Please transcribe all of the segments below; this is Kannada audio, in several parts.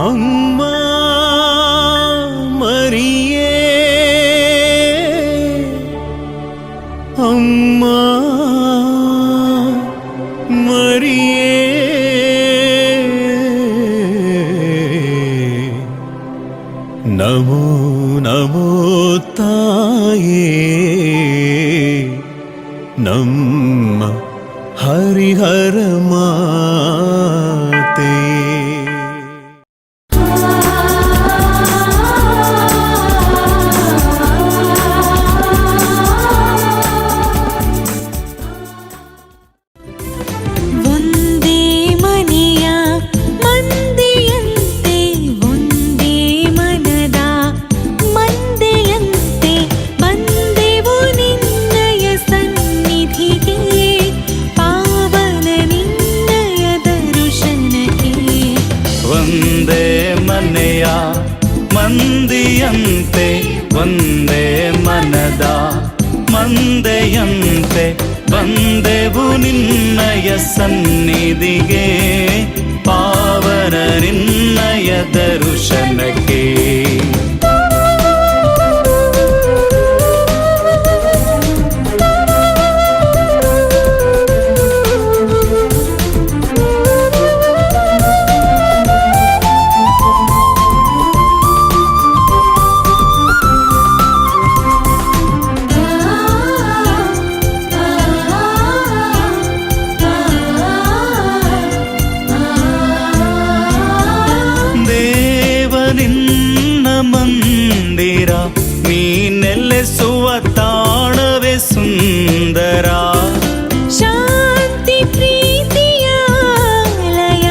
ಅಮ್ಮ ಮರಿಯೇ, ಅಮ್ಮ ಮರಿಯೇ, ನಮೋ ನಮೋ ತಾಯೇ, ನಮ್ಮ ಹರಿಹರ ಮಾತೆ. ಮಂದಿಯಂತೆ ಒಂದೇ ಮನದ ಮಂದೆಯಂತೆ ಬಂದೆವು ನಿನ್ನಯ ಸನ್ನಿಧಿಗೆ, ಪಾವನ ನಿನ್ನಯ ದರ್ಶನಕ್ಕೆ. ನಿನ್ನ ಮಂದಿರ ನೀ ನೆಲೆಸುವ ತಾಣವೇ ಸುಂದರ, ಶಾಂತಿ ಪ್ರೀತಿಯ ಲಯ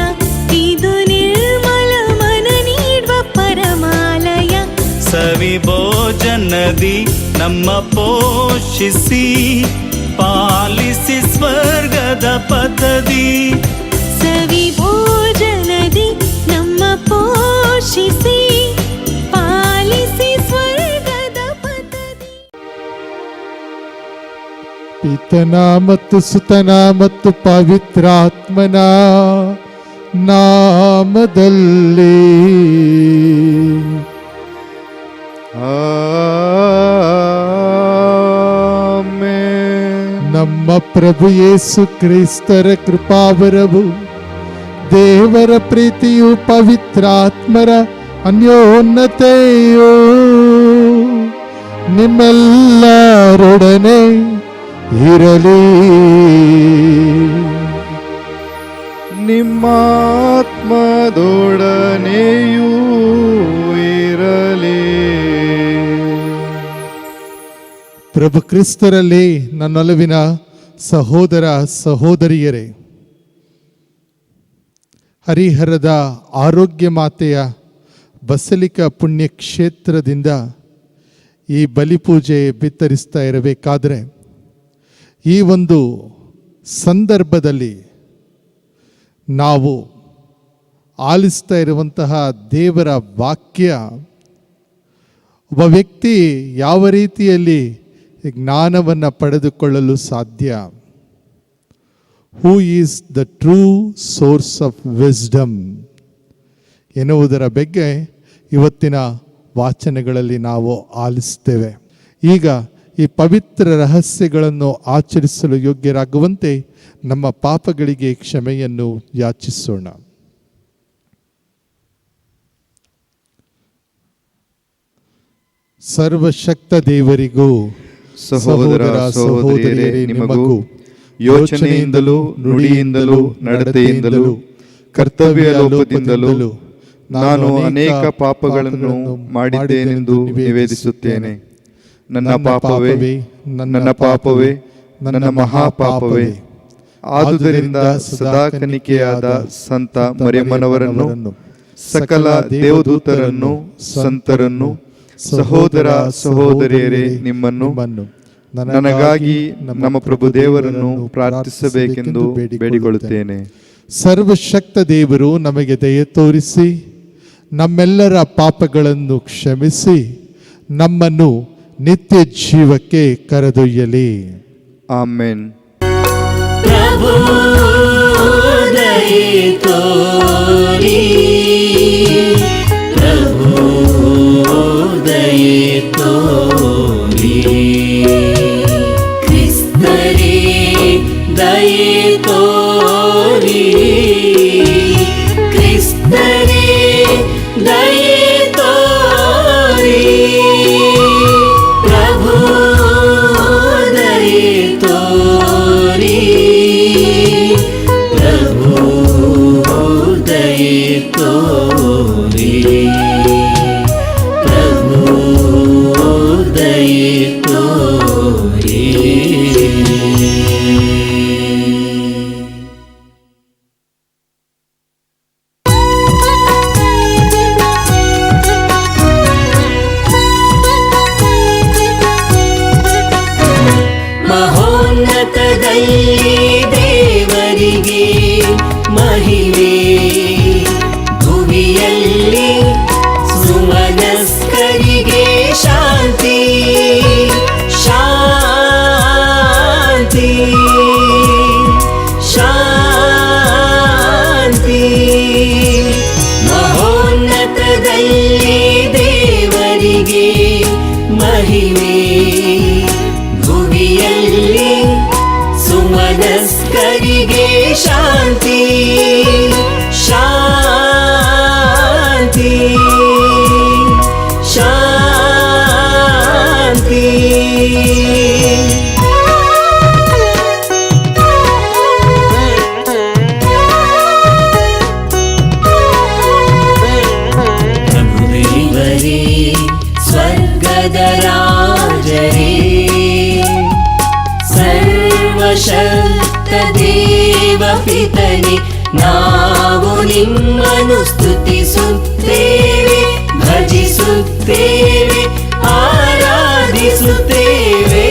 ಇದು ನಿರ್ಮಲ ಮನ ನೀಡುವ ಪರಮಾಲಯ. ಸವಿ ಭೋಜನದಿ ನಮ್ಮ ಪೋಷಿಸಿ ಪಾಲಿಸಿ ಸ್ವರ್ಗದ ಪಥದಿ, ಸವಿ ಭೋಜನದಿ ನಮ್ಮ ಪೋಷಿಸಿ ಪಾಲಿಸಿ ಸ್ವರ್ಗದ ಪಥದಿ. ಪಿತನ ಮತ್ತು ಸುತನ ಮತ್ತು ಪವಿತ್ರಾತ್ಮನ ನಾಮದಲ್ಲಿ ಆಮೆನ್. ನಮ್ಮ ಪ್ರಭು ಯೇಸು ಕ್ರಿಸ್ತರ ಕೃಪಾವರವು, ದೇವರ ಪ್ರೀತಿಯು, ಪವಿತ್ರಾತ್ಮರ ಅನ್ಯೋನ್ಯತೆಯು ನಿಮ್ಮೆಲ್ಲರೊಡನೆ ಇರಲಿ. ನಿಮ್ಮಾತ್ಮದೊಡನೆಯೂ ಇರಲಿ. ಪ್ರಭು ಕ್ರಿಸ್ತರಲ್ಲಿ ನನ್ನೊಲವಿನ ಸಹೋದರ ಸಹೋದರಿಯರೇ, ಹರಿಹರದ ಆರೋಗ್ಯ ಮಾತೆಯ ಬಸಲಿಕಾ ಪುಣ್ಯಕ್ಷೇತ್ರದಿಂದ ಈ ಬಲಿಪೂಜೆ ಬಿತ್ತರಿಸ್ತಾ ಇರಬೇಕಾದರೆ, ಈ ಒಂದು ಸಂದರ್ಭದಲ್ಲಿ ನಾವು ಆಲಿಸ್ತಾ ಇರುವಂತಹ ದೇವರ ವಾಕ್ಯ ಒಬ್ಬ ವ್ಯಕ್ತಿ ಯಾವ ರೀತಿಯಲ್ಲಿ ಜ್ಞಾನವನ್ನು ಪಡೆದುಕೊಳ್ಳಲು ಸಾಧ್ಯ, who is the true source of wisdom ಎನ್ನುವುದರ ಬಗ್ಗೆ ಇವತ್ತಿನ ವಾಚನಗಳಲ್ಲಿ ನಾವು ಆಲಿಸ್ತೇವೆ. ಈಗ ಈ ಪವಿತ್ರ ರಹಸ್ಯಗಳನ್ನು ಆಚರಿಸಲು ಯೋಗ್ಯರಾಗುವಂತೆ ನಮ್ಮ ಪಾಪಗಳಿಗೆ ಕ್ಷಮೆಯನ್ನು ಯಾಚಿಸೋಣ. ಸರ್ವಶಕ್ತ ದೇವರಿಗೂ ಸಹೋದರ ಸಹೋದರಿಯರೇ ನಿಮಗೂ ಯೋಚನೆಯಿಂದಲೂ ನುಡಿಯಿಂದಲೂ ನಡತೆಯಿಂದಲೂ ಕರ್ತವ್ಯ ಲೋಪದಿಂದಲೂ ನಾನು ಅನೇಕ ಪಾಪಗಳನ್ನು ಮಾಡಿದ್ದೇನೆಂದು ನಿವೇದಿಸುತ್ತೇನೆ. ನನ್ನ ಪಾಪವೇ, ನನ್ನ ಪಾಪವೇ, ನನ್ನ ಮಹಾಪಾಪವೇ. ಆದುದರಿಂದ ಸದಾ ಕನ್ನಿಕೆಯಾದ ಸಂತ ಮರಿಯಮ್ಮನವರನ್ನು, ಸಕಲ ದೇವದೂತರನ್ನು, ಸಂತರನ್ನು, ಸಹೋದರ ಸಹೋದರಿಯರೇ ನಿಮ್ಮನ್ನು ನನಗಾಗಿ ನಮ್ಮ ಪ್ರಭು ದೇವರನ್ನು ಪ್ರಾರ್ಥಿಸಬೇಕೆಂದು ಬೇಡಿಕೊಳ್ಳುತ್ತೇನೆ. ಸರ್ವಶಕ್ತ ದೇವರು ನಮಗೆ ದಯೆ ತೋರಿಸಿ ನಮ್ಮೆಲ್ಲರ ಪಾಪಗಳನ್ನು ಕ್ಷಮಿಸಿ ನಮ್ಮನ್ನು ನಿತ್ಯ ಜೀವಕ್ಕೆ ಕರೆದೊಯ್ಯಲಿ. ಆಮೆನ್. ಪ್ರಭು ದಯೆ ತೋರಿ ದಯೆ ತೋರಿ ಕ್ರಿಸ್ತರೇ ದಯೆ ತೋರಿ ಪ್ರಭು ದಯೆ ತೋರಿ ಪ್ರಭು ದಯೆ ತೋರಿ ಪ್ರಭು ದಯೆ ತೋರಿ. ಮಹೋನ್ನತದಲ್ಲಿ ದೇವರಿಗೆ ಮಹಿಮೆ, ಭುವಿಯಲ್ಲಿ ಸುಮನಸ್ಕರಿಗೆ ಶಾಂತಿ ಶಾಂತಿ ಶಾಂತಿ. ಮಹೋನ್ನತದಲ್ಲಿ ದೇವರಿಗೆ ಮಹಿಮೆ, ಭುವಿಯಲ್ಲಿ ಸುಮನಸ್ಕರಿಗೆ ಶಾಂತಿ ಶಾಂತಿ ಶಾಂತಿ. ಪ್ರಭುದೇವರೇ ಸ್ವರ್ಗದ ರಾಜರೇ, ಸರ್ವಶಕ್ತ ದೇವ ಪಿತನೆ, ನಾವು ನಿಮ್ಮನ್ನು ಸ್ತುತಿಸುತ್ತೇವೆ, ಭಜಿಸುತ್ತೇವೆ, ಆರಾಧಿಸುತ್ತೇವೆ,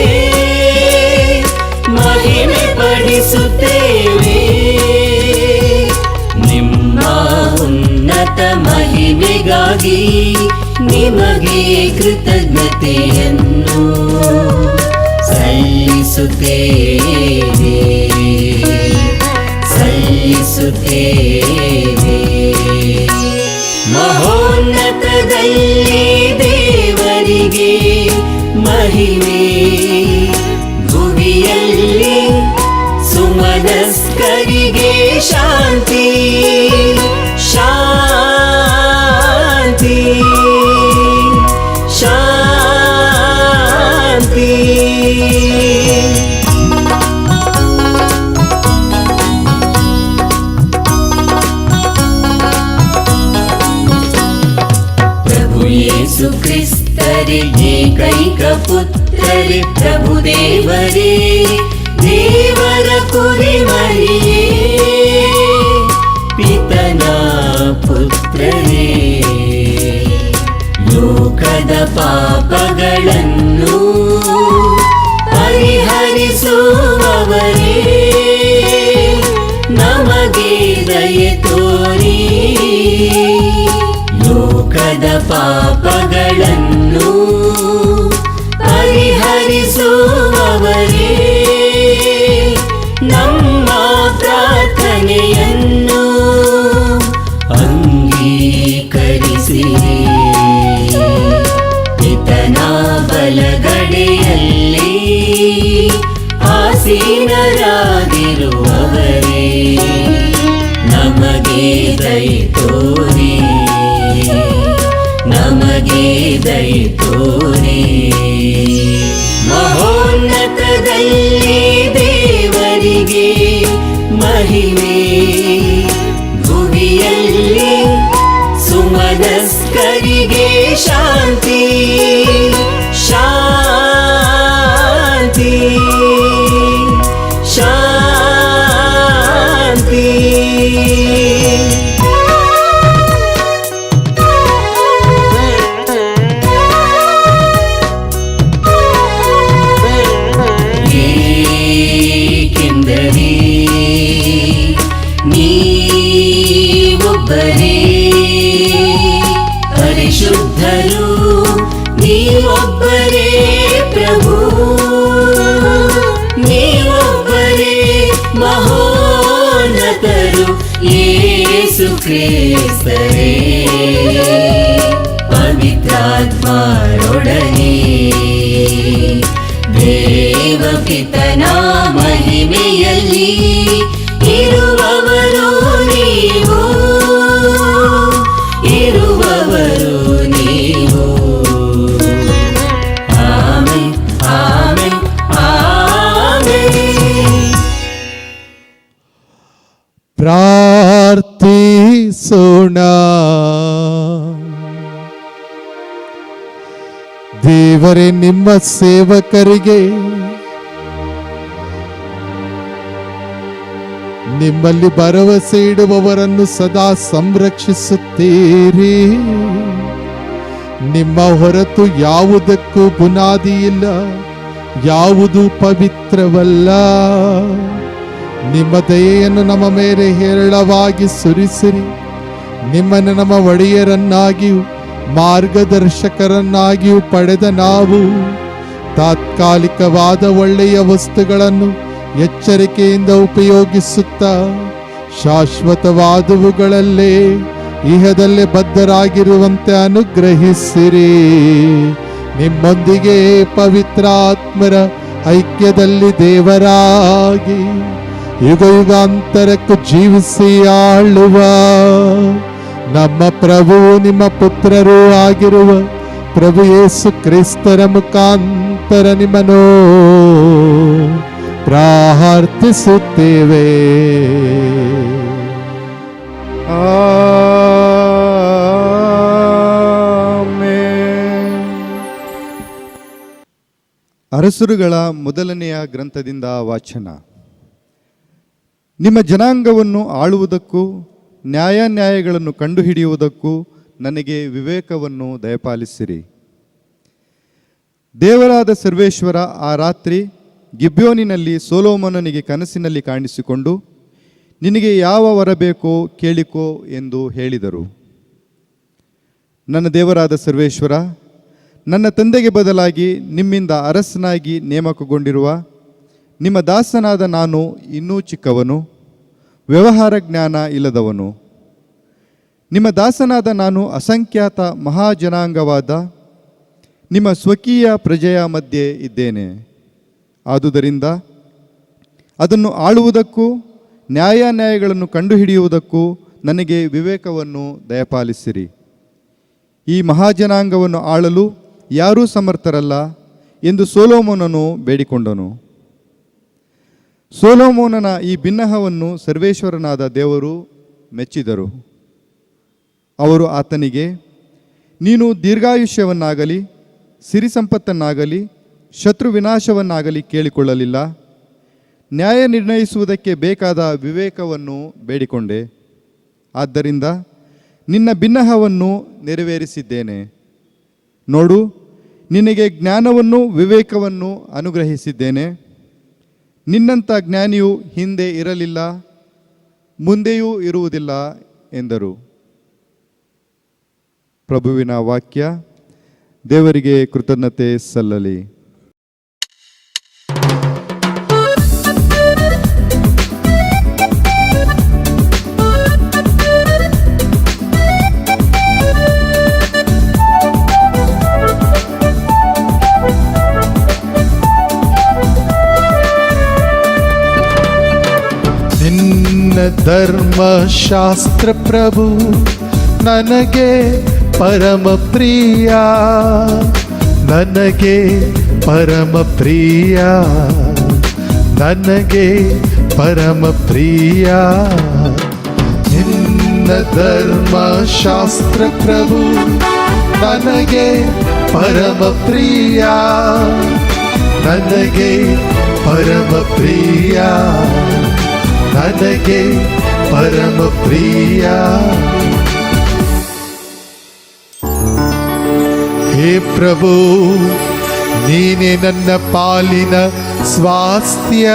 ಮಹಿಮೆ ಪಡಿಸುತ್ತೇವೆ. ನಿಮ್ಮ ಉನ್ನತ ಮಹಿಮೆಗಾಗಿ ನಿಮಗೆ ಕೃತಜ್ಞತೆಯನ್ನು ಸಲ್ಲಿಸುತ್ತೇವೆ ಸಲ್ಲಿಸುತ್ತೇವೆ. ಮಹೋನ್ನತದಲ್ಲಿ ದೇವರಿಗೆ ಮಹಿಮೆ, ಭುವಿಯಲ್ಲಿ ಸುಮನಸ್ಕರಿಗೆ ಶಾಂತಿ ಶಾಂತಿ ಶಾಂತಿ. ಪ್ರಭು ಯೇಸು ಕ್ರಿಸ್ತರೇ ಏಕೈಕ ಪುತ್ರರೇ, ಪ್ರಭು ದೇವರೇ ದೇವರ ಕುರಿಮರಿಯೇ, ಪಿತನ ಪುತ್ರರೇ, ಲೋಕದ ಪಾಪಗಳನ್ನು ಪರಿಹರಿಸುವವರೇ, ನಮಗೆ ದಯೆ ತೋರಿ ಲೋಕದ ಪಾಪಗಳನ್ನು ಪರಿಹರಿಸುವವರೇ, ನಮ್ಮ ಪ್ರಾರ್ಥನೆಯನ್ನು ಅಂಗೀಕರಿಸಿರಿ. ಪಿತನ ಬಲಗಡೆಯಲ್ಲಿ ಆಸೀನರಾಗಿರುವವರೇ, ನಮಗೆ ದಯೆ ತೋರಿ ನಮಗೆ ದಯೆ ತೋರಿ. ಮಹೋನ್ನತದಲ್ಲಿ ದೇವರಿಗೆ ಮಹಿಮೆ, ಭುವಿಯಲ್ಲಿ ಸುಮನಸ್ಕರಿಗೆ ಶಾಂತಿ ಶಾಂತಿ ಶಾಂತಿ. ಏಕೆಂದರೆ ನೀವೊಬ್ಬರೇ ಪರಿಶುದ್ಧರು, ನೀವೊಬ್ಬರೇ ಪ್ರಭು, ನೀವೊಬ್ಬರೇ ಮಹೋನ್ನತರು, ಯೇಸು ಕ್ರಿಸ್ತರೇ ಪವಿತ್ರಾತ್ಮರೊಡನೆ ದೇವಪಿತನ ಮಹಿಮೆಯಲ್ಲಿ ಇರುವವರು ನೀವು, ಇರುವವರು ನೀವು. Amen, amen, amen. ಪ್ರಾರ್ಥಿಸೋಣ. ದೇವರೇ, ನಿಮ್ಮ ಸೇವಕರಿಗೆ ನಿಮ್ಮಲ್ಲಿ ಭರವಸೆ ಇಡುವವರನ್ನು ಸದಾ ಸಂರಕ್ಷಿಸುತ್ತೀರಿ. ನಿಮ್ಮ ಹೊರತು ಯಾವುದಕ್ಕೂ ಬುನಾದಿ ಇಲ್ಲ, ಯಾವುದು ಪವಿತ್ರವಲ್ಲ. ನಿಮ್ಮ ದಯೆಯನ್ನು ನಮ್ಮ ಮೇಲೆ ಹೇರಳವಾಗಿ ಸುರಿಸಿರಿ. ನಿಮ್ಮನ್ನು ನಮ್ಮ ಒಡೆಯರನ್ನಾಗಿಯೂ ಮಾರ್ಗದರ್ಶಕರನ್ನಾಗಿಯೂ ಪಡೆದ ನಾವು ತಾತ್ಕಾಲಿಕವಾದ ಒಳ್ಳೆಯ ವಸ್ತುಗಳನ್ನು ಎಚ್ಚರಿಕೆಯಿಂದ ಉಪಯೋಗಿಸುತ್ತಾ ಶಾಶ್ವತವಾದವುಗಳಲ್ಲೇ ಇಹದಲ್ಲೇ ಬದ್ಧರಾಗಿರುವಂತೆ ಅನುಗ್ರಹಿಸಿರಿ. ನಿಮ್ಮೊಂದಿಗೆ ಪವಿತ್ರಾತ್ಮರ ಐಕ್ಯದಲ್ಲಿ ದೇವರಾಗಿ ಯುಗ ಯುಗಾಂತರಕ್ಕೂ ಜೀವಿಸಿ ಆಳುವ ನಮ್ಮ ಪ್ರಭು ನಿಮ್ಮ ಪುತ್ರರೂ ಆಗಿರುವ ಪ್ರಭು ಯೇಸು ಕ್ರಿಸ್ತರ ಮುಖಾಂತರ ನಿಮ್ಮನ್ನು ಪ್ರಾರ್ಥಿಸುತ್ತೇವೆ. ಅರಸರುಗಳ ಮೊದಲನೆಯ ಗ್ರಂಥದಿಂದ ವಾಚನ. ನಿಮ್ಮ ಜನಾಂಗವನ್ನು ಆಳುವುದಕ್ಕೂ ನ್ಯಾಯಾನ್ಯಾಯಗಳನ್ನು ಕಂಡುಹಿಡಿಯುವುದಕ್ಕೂ ನನಗೆ ವಿವೇಕವನ್ನು ದಯಪಾಲಿಸಿರಿ. ದೇವರಾದ ಸರ್ವೇಶ್ವರ ಆ ರಾತ್ರಿ ಗಿಬ್ಯೋನಿನಲ್ಲಿ ಸೊಲೊಮೋನನಿಗೆ ಕನಸಿನಲ್ಲಿ ಕಾಣಿಸಿಕೊಂಡು, ನಿನಗೆ ಯಾವ ವರ ಬೇಕೋ ಕೇಳಿಕೋ ಎಂದು ಹೇಳಿದರು. ನನ್ನ ದೇವರಾದ ಸರ್ವೇಶ್ವರ, ನನ್ನ ತಂದೆಗೆ ಬದಲಾಗಿ ನಿಮ್ಮಿಂದ ಅರಸನಾಗಿ ನೇಮಕಗೊಂಡಿರುವ ನಿಮ್ಮ ದಾಸನಾದ ನಾನು ಇನ್ನೂ ಚಿಕ್ಕವನು, ವ್ಯವಹಾರ ಜ್ಞಾನ ಇಲ್ಲದವನು. ನಿಮ್ಮ ದಾಸನಾದ ನಾನು ಅಸಂಖ್ಯಾತ ಮಹಾಜನಾಂಗವಾದ ನಿಮ್ಮ ಸ್ವಕೀಯ ಪ್ರಜೆಯ ಮಧ್ಯೆ ಇದ್ದೇನೆ. ಆದುದರಿಂದ ಅದನ್ನು ಆಳುವುದಕ್ಕೂ ನ್ಯಾಯಾನ್ಯಾಯಗಳನ್ನು ಕಂಡುಹಿಡಿಯುವುದಕ್ಕೂ ನನಗೆ ವಿವೇಕವನ್ನು ದಯಪಾಲಿಸಿರಿ. ಈ ಮಹಾಜನಾಂಗವನ್ನು ಆಳಲು ಯಾರೂ ಸಮರ್ಥರಲ್ಲ ಎಂದು ಸೊಲೊಮೋನನು ಬೇಡಿಕೊಂಡನು. ಸೊಲೊಮೋನನ ಈ ಬಿನ್ನಹವನ್ನು ಸರ್ವೇಶ್ವರನಾದ ದೇವರು ಮೆಚ್ಚಿದರು. ಅವರು ಆತನಿಗೆ, ನೀನು ದೀರ್ಘಾಯುಷ್ಯವನ್ನಾಗಲಿ ಸಿರಿ ಸಂಪತ್ತನ್ನಾಗಲಿ ಶತ್ರು ವಿನಾಶವನ್ನಾಗಲಿ ಕೇಳಿಕೊಳ್ಳಲಿಲ್ಲ. ನ್ಯಾಯ ನಿರ್ಣಯಿಸುವುದಕ್ಕೆ ಬೇಕಾದ ವಿವೇಕವನ್ನು ಬೇಡಿಕೊಂಡೆ. ಆದ್ದರಿಂದ ನಿನ್ನ ಬಿನ್ನಹವನ್ನು ನೆರವೇರಿಸಿದ್ದೇನೆ. ನೋಡು, ನಿನಗೆ ಜ್ಞಾನವನ್ನು ವಿವೇಕವನ್ನು ಅನುಗ್ರಹಿಸಿದ್ದೇನೆ. ನಿನ್ನಂಥ ಜ್ಞಾನಿಯು ಹಿಂದೆ ಇರಲಿಲ್ಲ, ಮುಂದೆಯೂ ಇರುವುದಿಲ್ಲ ಎಂದರು. ಪ್ರಭುವಿನ ವಾಕ್ಯ. ದೇವರಿಗೆ ಕೃತಜ್ಞತೆ ಸಲ್ಲಲಿ. ನಿನ್ನ ಧರ್ಮಶಾಸ್ತ್ರ ಪ್ರಭು ನನಗೆ ಪರಮ ಪ್ರಿಯ, ನನಗೆ ಪರಮ ಪ್ರಿಯ, ನನಗೆ ಪರಮ ಪ್ರಿಯ. ನಿನ್ನ ಧರ್ಮಶಾಸ್ತ್ರ ಪ್ರಭು ನನಗೆ ಪರಮ ಪ್ರಿಯ, ನನಗೆ ಪರಮ ಪ್ರಿಯ, ನನಗೆ ಪರಮ ಪ್ರಿಯ. ಹೇ ಪ್ರಭು, ನೀನೇ ನನ್ನ ಪಾಲಿನ ಸ್ವಾಸ್ಥ್ಯ.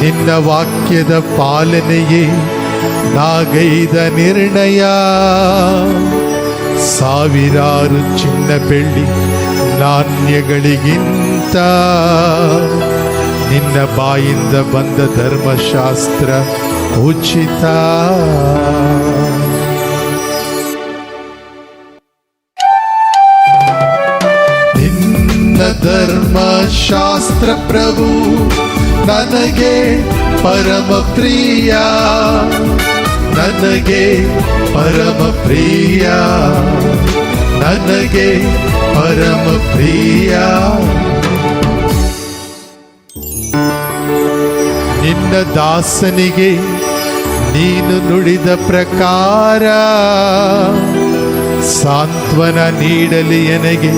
ನಿನ್ನ ವಾಕ್ಯದ ಪಾಲನೆಯೇ ನಾಗೈದ ನಿರ್ಣಯ. ಸಾವಿರಾರು ಚಿನ್ನ ಬೆಳ್ಳಿ ನಾಣ್ಯಗಳಿಗಿಂತ ನಿನ್ನ ಬಾಯಿಂದ ಬಂದ ಧರ್ಮಶಾಸ್ತ್ರ ಉಚಿತ. ನಿನ್ನ ಧರ್ಮಶಾಸ್ತ್ರ ಪ್ರಭು ನನಗೆ ಪರಮ ಪ್ರಿಯ, ನನಗೆ ಪರಮ ಪ್ರಿಯ, ನನಗೆ ಪರಮ ಪ್ರಿಯ. ನಿನ್ನ ದಾಸನಿಗೆ ನೀನು ನುಡಿದ ಪ್ರಕಾರ ಸಾಂತ್ವನ ನೀಡಲಿ ಎನಗೆ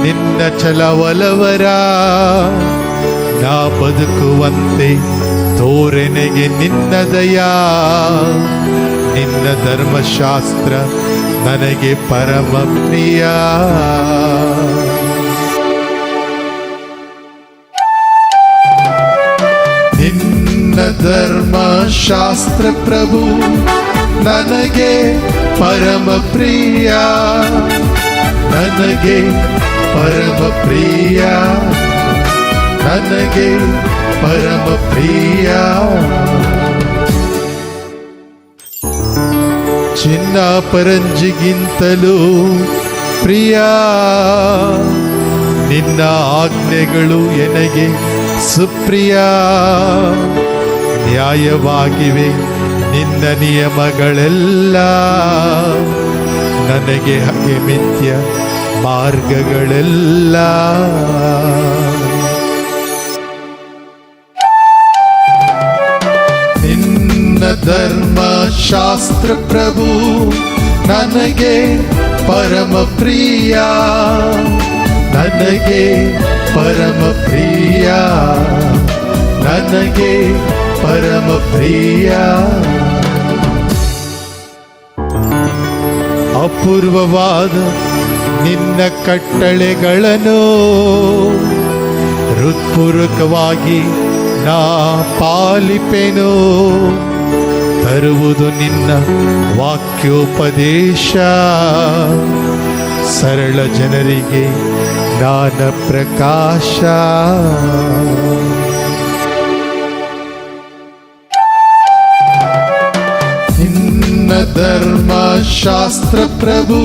ನಿನ್ನ ಛಲವಲವರ. ನಾ ಬದುಕುವಂತೆ ತೋರೆನೆಗೆ ನಿನ್ನ ದಯಾ, ನಿನ್ನ ಧರ್ಮಶಾಸ್ತ್ರ ನನಗೆ ಪರಮ ಪ್ರಿಯ. ನಿನ್ನ ಧರ್ಮಶಾಸ್ತ್ರ ಪ್ರಭು ನನಗೆ ಪರಮ ಪ್ರಿಯ, ನನಗೆ ಪರಮ ಪ್ರಿಯ, ನನಗೆ ಪರಮ ಪ್ರಿಯ. ಚಿನ್ನ ಪರಂಜಿಗಿಂತಲೂ ಪ್ರಿಯ, ನಿನ್ನ ಆಜ್ಞೆಗಳು ಎನಗೆ ಸುಪ್ರಿಯ. ನ್ಯಾಯವಾಗಿವೆ ನಿನ್ನ ನಿಯಮಗಳೆಲ್ಲ, ನನಗೆ ಹಾಗೆ ಮಿಥ್ಯ ಮಾರ್ಗಗಳೆಲ್ಲ. ನಿನ್ನ ಧರ್ಮಶಾಸ್ತ್ರ ಪ್ರಭು ನನಗೆ ಪರಮ ಪ್ರಿಯ, ನನಗೆ ಪರಮ ಪ್ರಿಯ, ನನಗೆ ಪರಮ ಪ್ರಿಯ. ಅಪೂರ್ವವಾದ ನಿನ್ನ ಕಟ್ಟಳೆಗಳನ್ನು ಹೃತ್ಪೂರ್ವಕವಾಗಿ ನಾ ಪಾಲಿಪೆನು. ತರುವುದು ನಿನ್ನ ವಾಕ್ಯೋಪದೇಶ, ಸರಳ ಜನರಿಗೆ ಜ್ಞಾನ ಪ್ರಕಾಶ. ನಿನ್ನ ಧರ್ಮಶಾಸ್ತ್ರ ಪ್ರಭು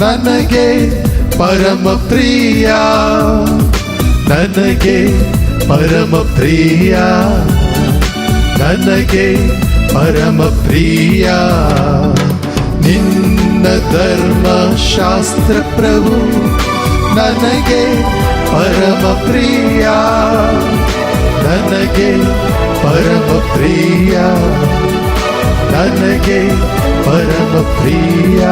ನನಗೆ ಪರಮ ಪ್ರಿಯ, ನನಗೆ ಪರಮ ಪ್ರಿಯ, ನನಗೆ ಪರಮ ಪ್ರಿಯ. ನಿನ್ನ ಧರ್ಮಶಾಸ್ತ್ರ ಪ್ರಭು ನನಗೆ ಪರಮ ಪ್ರಿಯ, ನನಗೆ ಪರಮ ಪ್ರಿಯ, ನನಗೆ ಪರಮ ಪ್ರಿಯ.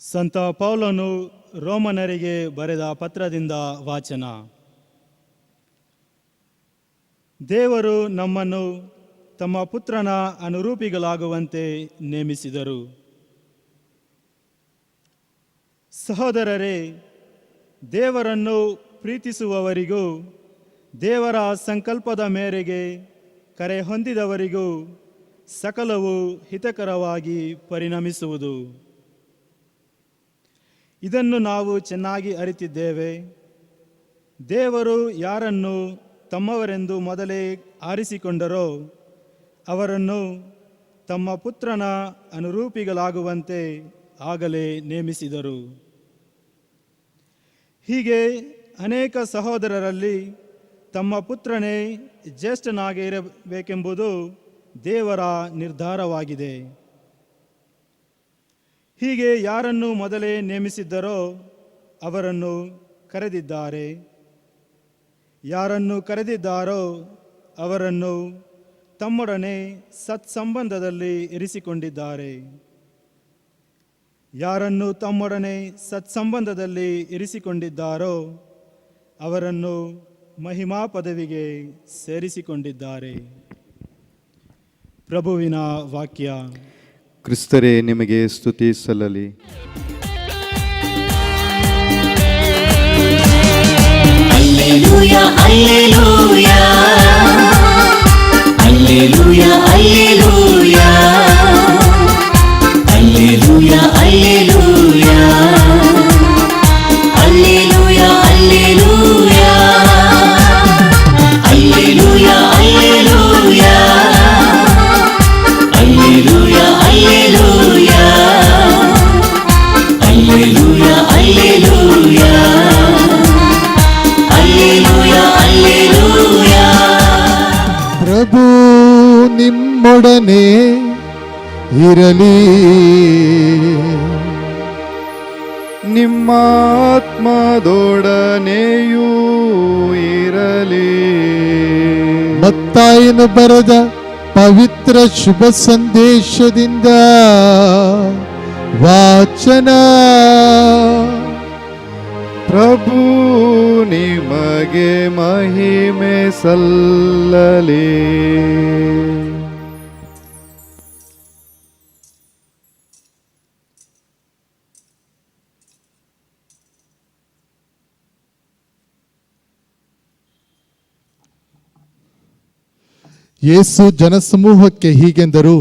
ಸಂತ ಪೌಲನು ರೋಮನರಿಗೆ ಬರೆದ ಪತ್ರದಿಂದ ವಾಚನ. ದೇವರು ನಮ್ಮನ್ನು ತಮ್ಮ ಪುತ್ರನ ಅನುರೂಪಿಗಳಾಗುವಂತೆ ನೇಮಿಸಿದರು. ಸಹೋದರರೇ, ದೇವರನ್ನು ಪ್ರೀತಿಸುವವರಿಗೂ ದೇವರ ಸಂಕಲ್ಪದ ಮೇರೆಗೆ ಕರೆ ಹೊಂದಿದವರಿಗೂ ಸಕಲವು ಹಿತಕರವಾಗಿ ಪರಿಣಮಿಸುವುದು. ಇದನ್ನು ನಾವು ಚೆನ್ನಾಗಿ ಅರಿತಿದ್ದೇವೆ. ದೇವರು ಯಾರನ್ನು ತಮ್ಮವರೆಂದು ಮೊದಲೇ ಆರಿಸಿಕೊಂಡರೋ ಅವರನ್ನು ತಮ್ಮ ಪುತ್ರನ ಅನುರೂಪಿಗಳಾಗುವಂತೆ ಆಗಲೇ ನೇಮಿಸಿದರು. ಹೀಗೆ ಅನೇಕ ಸಹೋದರರಲ್ಲಿ ತಮ್ಮ ಪುತ್ರನೇ ಜ್ಯೇಷ್ಠನಾಗಿರಬೇಕೆಂಬುದು ದೇವರ ನಿರ್ಧಾರವಾಗಿದೆ. ಹೀಗೆ ಯಾರನ್ನು ಮೊದಲೇ ನೇಮಿಸಿದ್ದರೋ ಅವರನ್ನು ಕರೆದಿದ್ದಾರೆ, ಯಾರನ್ನು ಕರೆದಿದ್ದಾರೋ ಅವರನ್ನು ತಮ್ಮೊಡನೆ ಸತ್ಸಂಬಂಧದಲ್ಲಿ ಇರಿಸಿಕೊಂಡಿದ್ದಾರೆ, ಯಾರನ್ನು ತಮ್ಮೊಡನೆ ಸತ್ಸಂಬಂಧದಲ್ಲಿ ಇರಿಸಿಕೊಂಡಿದ್ದಾರೋ ಅವರನ್ನು ಮಹಿಮಾ ಪದವಿಗೆ ಸೇರಿಸಿಕೊಂಡಿದ್ದಾರೆ. ಪ್ರಭುವಿನ ವಾಕ್ಯ. ಕ್ರಿಸ್ತರೇ, ನಿಮಗೆ ಸ್ತುತಿ ಸಲ್ಲಲಿ. Alleluia, alleluia. Alleluia, alleluia. Alleluia, alleluia. Alleluia, alleluia. Alleluia, alleluia. Alleluia, alleluia. ನಮ್ಮೊಡನೆ ಇರಲಿ. ನಿಮ್ಮ ಆತ್ಮದೊಡನೆಯೂ ಇರಲಿ. ಮತ್ತಾಯನು ಬರೆದ ಪವಿತ್ರ ಶುಭ ಸಂದೇಶದಿಂದ ವಾಚನ. ಪ್ರಭು ನಿಮಗೆ ಮಹಿಮೆ ಸಲ್ಲಲಿ. ಯೇಸು ಜನಸಮೂಹಕ್ಕೆ ಹೀಗೆಂದರು,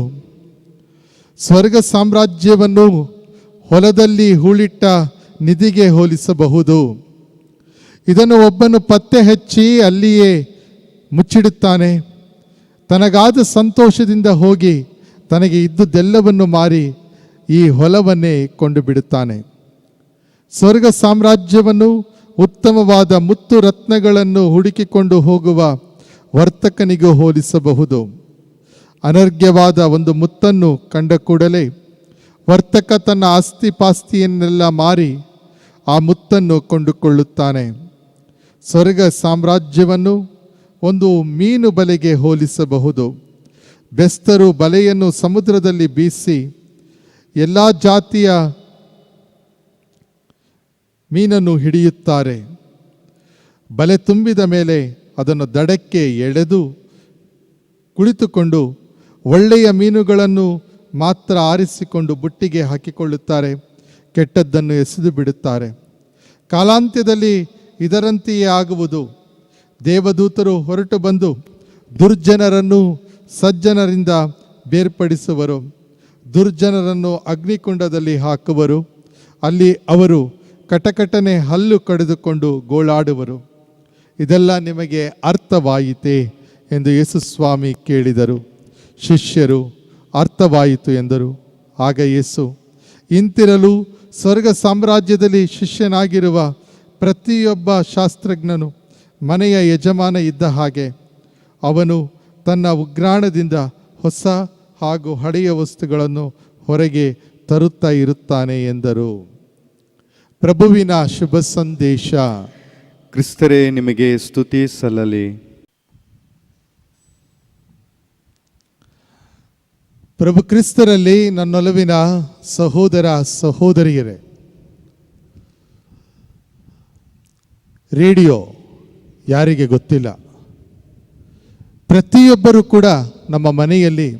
ಸ್ವರ್ಗ ಸಾಮ್ರಾಜ್ಯವನ್ನು ಹೊಲದಲ್ಲಿ ಹೂಳಿಟ್ಟ ನಿಧಿಗೆ ಹೋಲಿಸಬಹುದು. ಇದನ್ನು ಒಬ್ಬನು ಪತ್ತೆ ಹಚ್ಚಿ ಅಲ್ಲಿಯೇ ಮುಚ್ಚಿಡುತ್ತಾನೆ. ತನಗಾದ ಸಂತೋಷದಿಂದ ಹೋಗಿ ತನಗೆ ಇದ್ದುದೆಲ್ಲವನ್ನು ಮಾರಿ ಈ ಹೊಲವನ್ನೇ ಕೊಂಡು ಬಿಡುತ್ತಾನೆ. ಸ್ವರ್ಗ ಸಾಮ್ರಾಜ್ಯವನ್ನು ಉತ್ತಮವಾದ ಮುತ್ತು ರತ್ನಗಳನ್ನು ಹುಡುಕಿಕೊಂಡು ಹೋಗುವ ವರ್ತಕನಿಗೂ ಹೋಲಿಸಬಹುದು. ಅನರ್ಘ್ಯವಾದ ಒಂದು ಮುತ್ತನ್ನು ಕಂಡ ಕೂಡಲೇ ವರ್ತಕ ತನ್ನ ಆಸ್ತಿ ಪಾಸ್ತಿಯನ್ನೆಲ್ಲ ಮಾರಿ ಆ ಮುತ್ತನ್ನು ಕೊಂಡುಕೊಳ್ಳುತ್ತಾನೆ. ಸ್ವರ್ಗ ಸಾಮ್ರಾಜ್ಯವನ್ನು ಒಂದು ಮೀನು ಬಲೆಗೆ ಹೋಲಿಸಬಹುದು. ಬೆಸ್ತರು ಬಲೆಯನ್ನು ಸಮುದ್ರದಲ್ಲಿ ಬೀಸಿ ಎಲ್ಲ ಜಾತಿಯ ಮೀನನ್ನು ಹಿಡಿಯುತ್ತಾರೆ. ಬಲೆ ತುಂಬಿದ ಮೇಲೆ ಅದನ್ನು ದಡಕ್ಕೆ ಎಳೆದು ಕುಳಿತುಕೊಂಡು ಒಳ್ಳೆಯ ಮೀನುಗಳನ್ನು ಮಾತ್ರ ಆರಿಸಿಕೊಂಡು ಬುಟ್ಟಿಗೆ ಹಾಕಿಕೊಳ್ಳುತ್ತಾರೆ. ಕೆಟ್ಟದ್ದನ್ನು ಎಸೆದು ಬಿಡುತ್ತಾರೆ. ಕಾಲಾಂತ್ಯದಲ್ಲಿ ಇದರಂತೆಯೇ ಆಗುವುದು. ದೇವದೂತರು ಹೊರಟು ಬಂದು ದುರ್ಜನರನ್ನು ಸಜ್ಜನರಿಂದ ಬೇರ್ಪಡಿಸುವರು. ದುರ್ಜನರನ್ನು ಅಗ್ನಿಕುಂಡದಲ್ಲಿ ಹಾಕುವರು. ಅಲ್ಲಿ ಅವರು ಕಟಕಟನೆ ಹಲ್ಲು ಕಡಿದುಕೊಂಡು ಗೋಳಾಡುವರು. ಇದೆಲ್ಲ ನಿಮಗೆ ಅರ್ಥವಾಯಿತೆ ಎಂದು ಯೇಸುಸ್ವಾಮಿ ಕೇಳಿದರು. ಶಿಷ್ಯರು ಅರ್ಥವಾಯಿತು ಎಂದರು. ಆಗ ಯೇಸು, ಇಂತಿರಲು ಸ್ವರ್ಗ ಸಾಮ್ರಾಜ್ಯದಲ್ಲಿ ಶಿಷ್ಯನಾಗಿರುವ ಪ್ರತಿಯೊಬ್ಬ ಶಾಸ್ತ್ರಜ್ಞನು ಮನೆಯ ಯಜಮಾನ ಇದ್ದ ಹಾಗೆ. ಅವನು ತನ್ನ ಉಗ್ರಾಣದಿಂದ ಹೊಸ ಹಾಗೂ ಹಳೆಯ ವಸ್ತುಗಳನ್ನು ಹೊರಗೆ ತರುತ್ತಾ ಇರುತ್ತಾನೆ ಎಂದರು. ಪ್ರಭುವಿನ ಶುಭ ಸಂದೇಶ. ಕ್ರಿಸ್ತರೇ, ನಿಮಗೆ ಸ್ತುತಿ ಸಲ್ಲಲಿ. ಪ್ರಭು ಕ್ರಿಸ್ತರಲ್ಲಿ ನನ್ನೊಲವಿನ ಸಹೋದರ ಸಹೋದರಿಯರೇ, ರೇಡಿಯೋ ಯಾರಿಗೆ ಗೊತ್ತಿಲ್ಲ? ಪ್ರತಿಯೊಬ್ಬರೂ ಕೂಡ ನಮ್ಮ ಮನೆಯಲ್ಲಿ